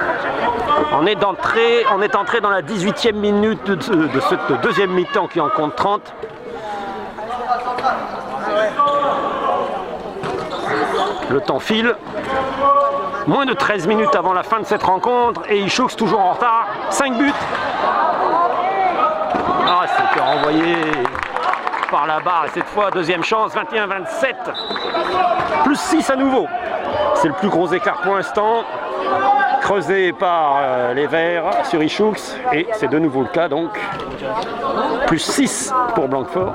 On est entré dans la 18e minute de cette deuxième mi-temps qui en compte 30. Le temps file. Moins de 13 minutes avant la fin de cette rencontre et Ichoux toujours en retard. 5 buts. C'était renvoyé par la barre et cette fois deuxième chance, 21-27. Plus 6 à nouveau. C'est le plus gros écart pour l'instant. Creusé par les Verts sur Ichoux et c'est de nouveau le cas donc. Plus 6 pour Blanquefort.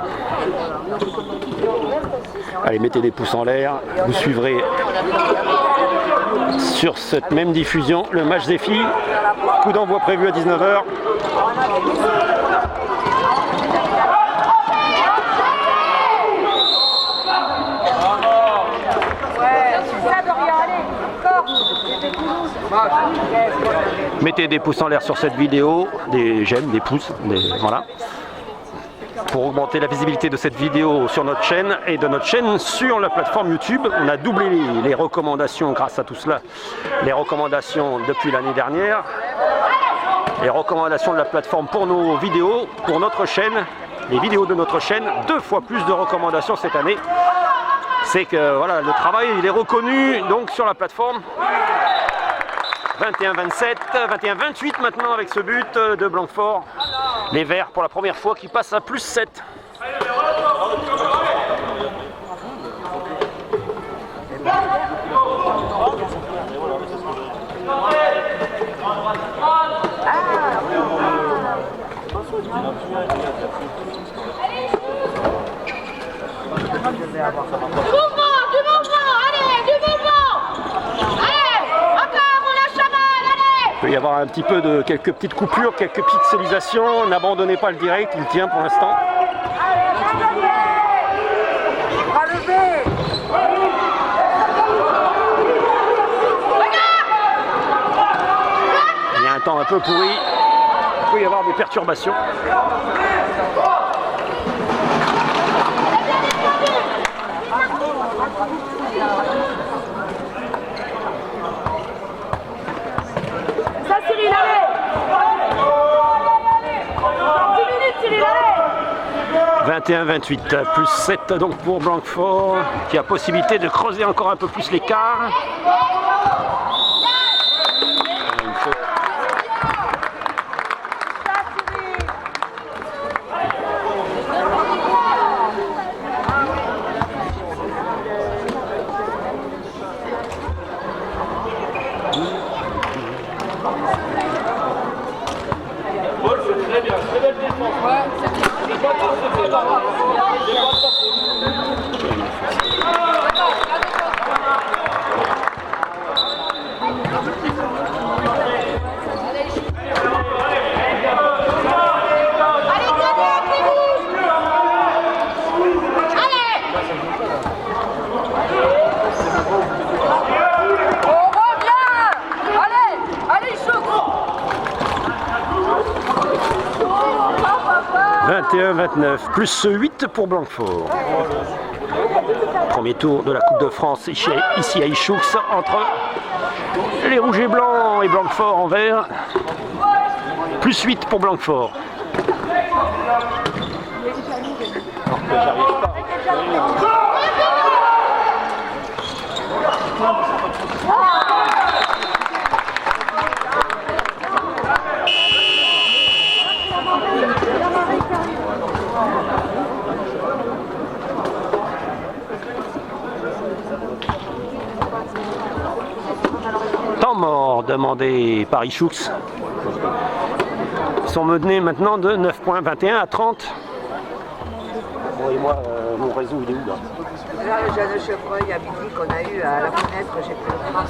Allez, mettez des pouces en l'air. Vous suivrez sur cette même diffusion le match des filles. Coup d'envoi prévu à 19h. Mettez des pouces en l'air sur cette vidéo, des j'aime, des pouces, voilà, pour augmenter la visibilité de cette vidéo sur notre chaîne et de notre chaîne sur la plateforme YouTube. On a doublé les recommandations grâce à tout cela, les recommandations depuis l'année dernière, les recommandations de la plateforme pour nos vidéos, pour notre chaîne, les vidéos de notre chaîne, 2 fois plus de recommandations cette année. C'est que voilà, le travail il est reconnu donc sur la plateforme. 21-27, 21-28 maintenant avec ce but de Blanquefort. Les Verts pour la première fois qui passent à plus 7. Il peut y avoir un petit peu de quelques petites coupures, quelques pixelisations. N'abandonnez pas le direct, il tient pour l'instant. Il y a un temps un peu pourri. Il peut y avoir des perturbations. Cyril, allez! 10 minutes, Cyril, allez! 21-28, plus 7 donc pour Blanquefort, qui a possibilité de creuser encore un peu plus l'écart. Une faute. On revient! Allez, Ichoux! 21-29, plus 8 pour Blanquefort. Premier tour de la Coupe de France ici à Ichoux entre les Rouges et Blancs et Blanquefort en vert. Plus 8 pour Blanquefort. Temps mort demandé par Ichoux sont menés maintenant de 9 points, 21 à 30. Bon, et moi, mon réseau, il est où là? Là, le jeune chevreuil à midi qu'on a eu à la fenêtre, j'ai pris le train.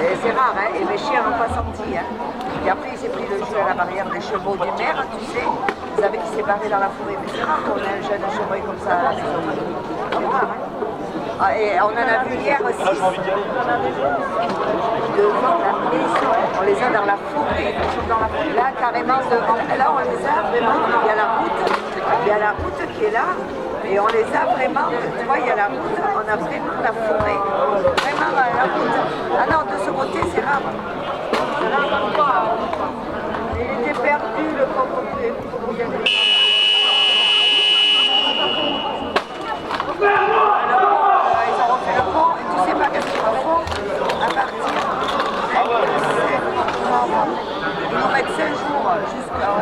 Et c'est rare, hein, et mes chiens n'ont pas senti. Hein. Et après, il s'est pris le jeu à la barrière des chevaux du maire, tu sais. Vous savez qu'il s'est barré dans la forêt. Mais c'est rare qu'on ait un jeune chevreuil comme ça à la maison. C'est rare, hein. Ah, et on en a vu hier aussi. Devant la maison. On les a dans la forêt. Là, carrément devant. Là, on les a vraiment. Il y a la route. Il y a la route qui est là. Et on les a vraiment, tu vois, il y a la route, on a vraiment la forêt, vraiment la route. Ah non, de ce côté, c'est rare. Il était perdu, le pauvre poulet. Alors, ils ont refait le pont, et tu sais pas qu'est-ce qu'ils font à partir de 7 novembre. Ils nous mettent 5 jours,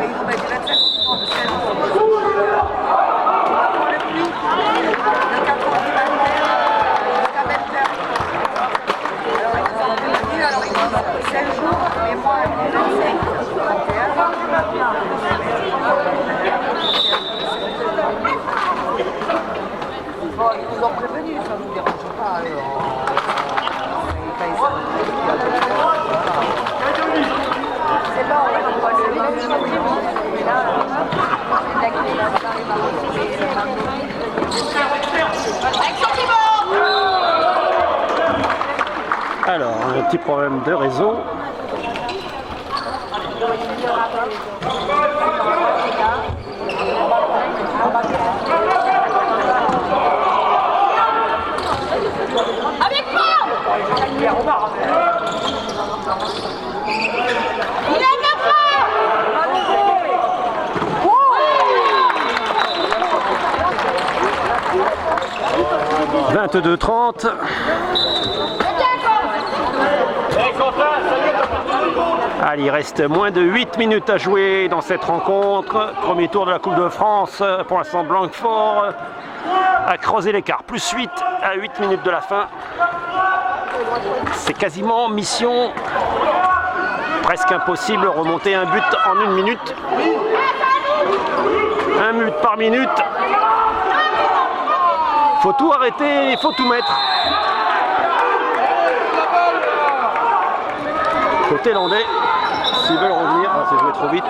ils nous mettent 25 jours de 5 jours. Le 4 heures du matin jusqu'à 20 heures. Alors ils nous ont prévenu, alors ils disent 5 jours, mais moi 25, 31. Bon, ils nous ont prévenu, ça ne nous dérange pas. C'est bon, on voit le Alors, un petit problème de réseau. Avec moi! Il est avec moi! 22-30. Allez, il reste moins de 8 minutes à jouer dans cette rencontre. Premier tour de la Coupe de France. Pour l'instant, Blanquefort a creusé l'écart. Plus 8 à 8 minutes de la fin. C'est quasiment mission presque impossible. Remonter un but en 1 minute. 1 but par minute. Faut tout arrêter, il faut tout mettre. Côté landais, s'ils veulent revenir, c'est joué trop vite.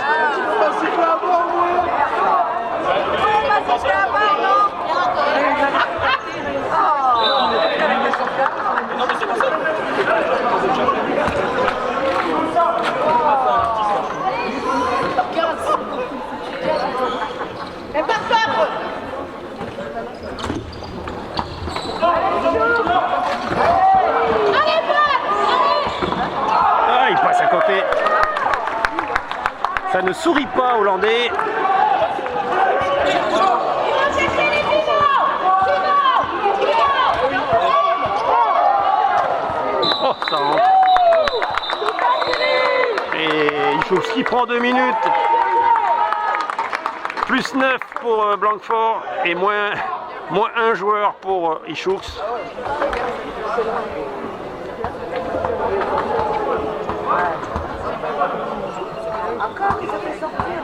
Ah, il passe à côté. Ça ne sourit pas hollandais. Oh, ça rentre. Et Ichowski prend 2 minutes. Plus 9 pour Blanquefort et moins 1 joueur pour Ichoux. Encore, ils ont fait sortir.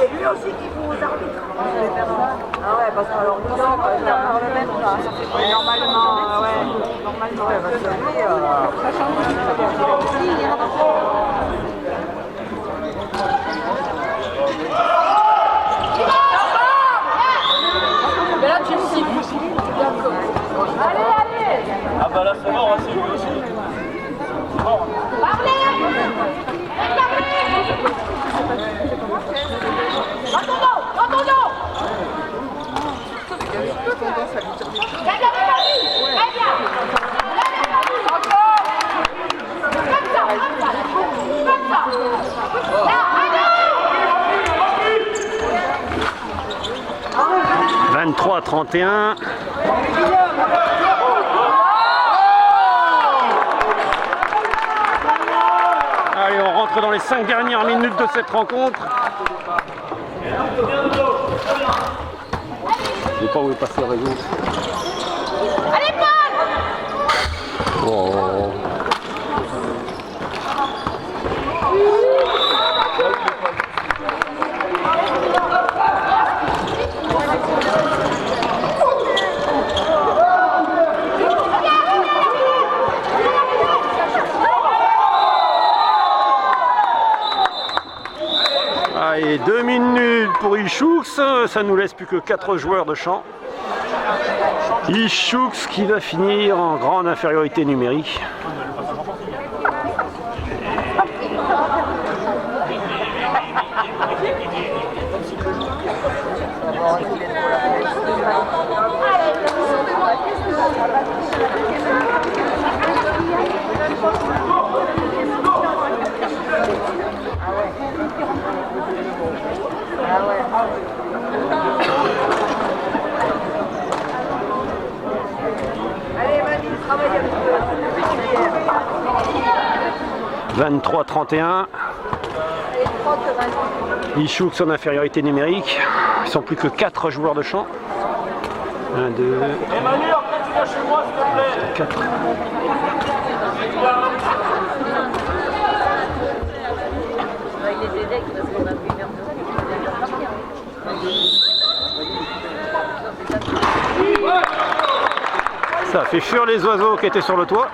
Et lui aussi qui joue aux arbitres. Ah ouais, parce que alors nous sommes dans le même cas. Normalement, ouais, parce que lui, mais là tu me siffles. D'accord. 23-31. Allez, on rentre dans les 5 dernières minutes de cette rencontre. Je ne sais pas où est passé le réseau. Allez, Paul! Oh. Allez, 2 minutes pour Ichoux, ça nous laisse plus que 4 joueurs de champ. Ichoux qui va finir en grande infériorité numérique. Allez, vas-y, travaille un peu. 23-31. Ichoux en infériorité numérique. Ils sont plus que 4 joueurs de champ. 1, 2, Emmanuel, après tu viens chez moi, s'il te plaît. 4. Ça fait fuir les oiseaux qui étaient sur le toit.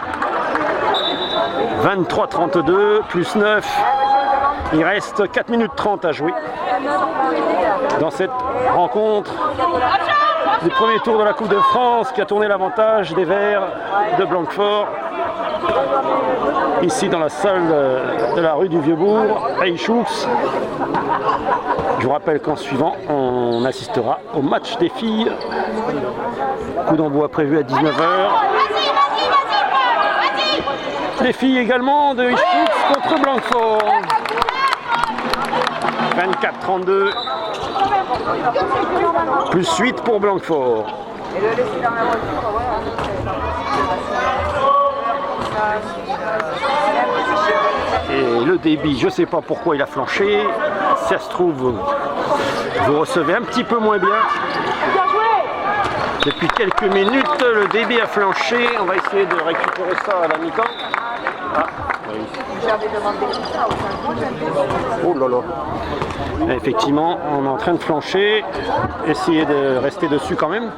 23-32, plus 9. Il reste 4 minutes 30 à jouer dans cette rencontre du premier tour de la Coupe de France qui a tourné l'avantage des Verts de Blanquefort. Ici dans la salle de la rue du Vieux-Bourg à Ichoux. Je vous rappelle qu'en suivant, on assistera au match des filles. Coup d'envoi prévu à 19h. Les filles également de Ichoux contre Blanquefort. 24-32. Plus 8 pour Blanquefort. Et le laisser dans la voiture, Et le débit, je ne sais pas pourquoi il a flanché. Si ça se trouve, vous recevez un petit peu moins bien. Depuis quelques minutes, le débit a flanché. On va essayer de récupérer ça à la mi-temps. Ah, oui. j'avais demandé ça au Oh là là. Effectivement, on est en train de flancher. Essayez de rester dessus quand même.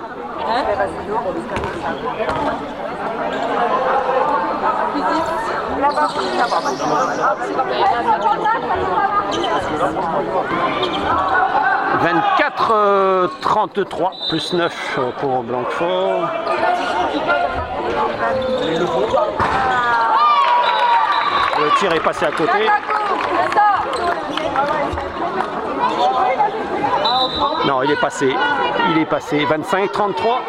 24-33 plus 9 pour Blanquefort. Le tir est passé à côté. Non, il est passé. Il est passé. 25-33.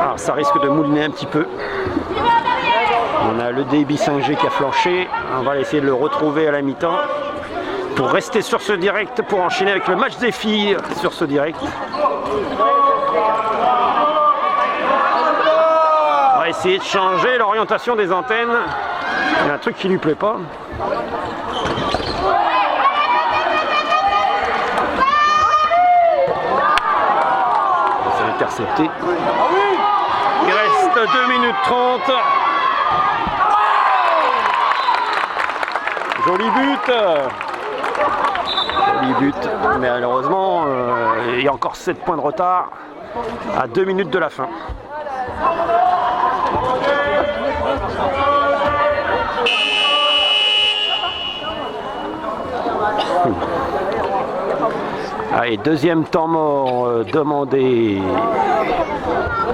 Alors, ça risque de mouliner un petit peu. On a le débit 5G qui a flanché. On va essayer de le retrouver à la mi-temps pour rester sur ce direct, pour enchaîner avec le match des filles sur ce direct. On va essayer de changer l'orientation des antennes. Il y a un truc qui lui plaît pas. C'est intercepté. Il reste 2 minutes 30. Joli but. Joli but. Mais malheureusement, il y a encore 7 points de retard à 2 minutes de la fin. Allez, deuxième temps mort demandé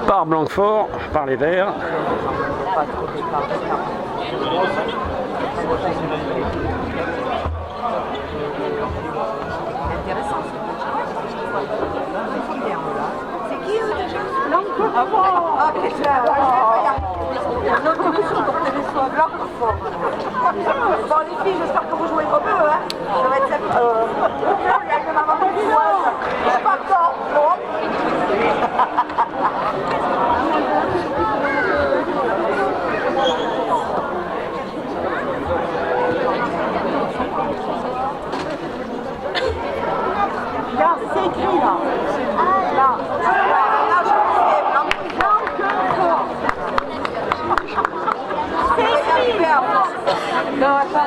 par Blanquefort, par les Verts. C'est qui eux déjà? Ah bon? Ah putain, une autre commission pour que les soins Blanquefort. Bon les filles, j'espère que vous jouez comme eux, hein. Ça va être sympa. Non, attends.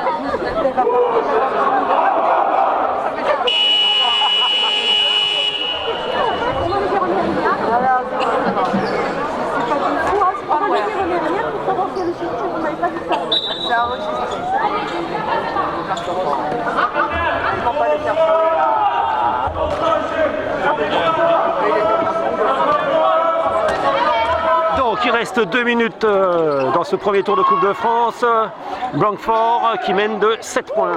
Donc il reste 2 minutes dans ce premier tour de Coupe de France. Blanquefort qui mène de 7 points.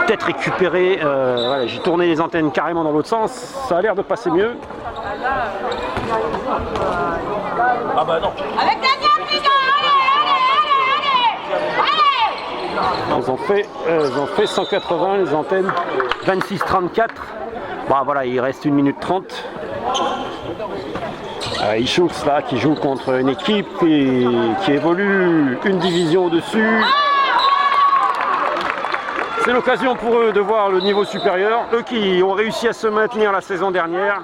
Peut-être récupéré, voilà, j'ai tourné les antennes carrément dans l'autre sens, ça a l'air de passer mieux. Ah bah non. Avec la viande, les gars. Allez. Ils ont fait 180 les antennes, 26-34. Bon voilà, il reste 1 minute 30. Ichoux là qui joue contre une équipe qui évolue une division au-dessus. C'est l'occasion pour eux de voir le niveau supérieur. Eux qui ont réussi à se maintenir la saison dernière.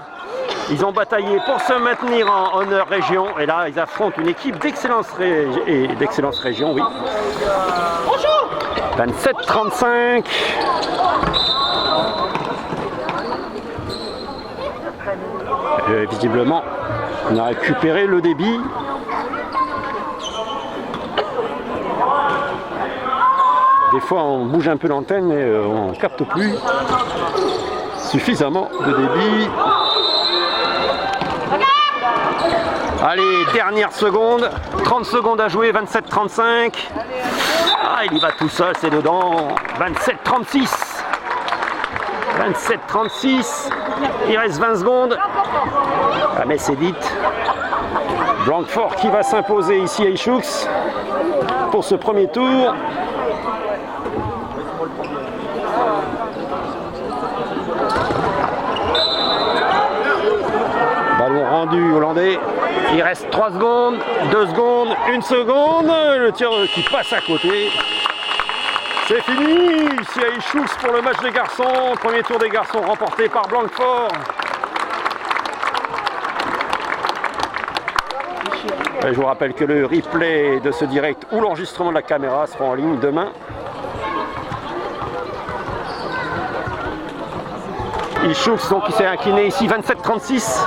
Ils ont bataillé pour se maintenir en honneur région. Et là, ils affrontent une équipe d'excellence région, oui. 27-35. Visiblement, on a récupéré le débit. Des fois, on bouge un peu l'antenne et on ne capte plus suffisamment de débit. Allez, dernière seconde, 30 secondes à jouer, 27-35. Ah, il y va tout seul, c'est dedans. 27-36. 27-36. Il reste 20 secondes. Ah, mais c'est vite. Blanquefort qui va s'imposer ici à Ichoux pour ce premier tour. Ballon rendu hollandais. Il reste 3 secondes, 2 secondes, 1 seconde. Le tir qui passe à côté. C'est fini ici à Ichoux pour le match des garçons. Premier tour des garçons remporté par Blanquefort. Et je vous rappelle que le replay de ce direct ou l'enregistrement de la caméra seront en ligne demain. Ichoux donc qui s'est incliné ici 27-36.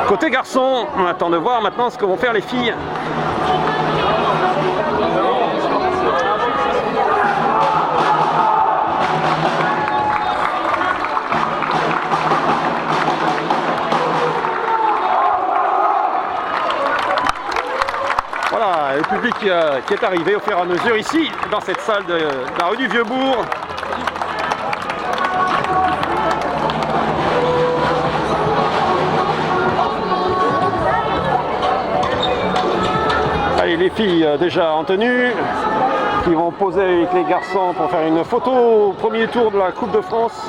Côté garçon, on attend de voir maintenant ce que vont faire les filles. Voilà, le public qui est arrivé au fur et à mesure ici, dans cette salle de la rue du Vieux-Bourg. Allez, les filles déjà en tenue, qui vont poser avec les garçons pour faire une photo au premier tour de la Coupe de France.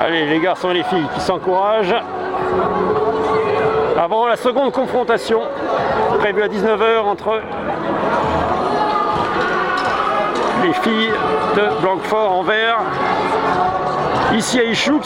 Allez, les garçons et les filles qui s'encouragent avant la seconde confrontation prévue à 19h entre les filles de Blanquefort en vert ici à Ichoux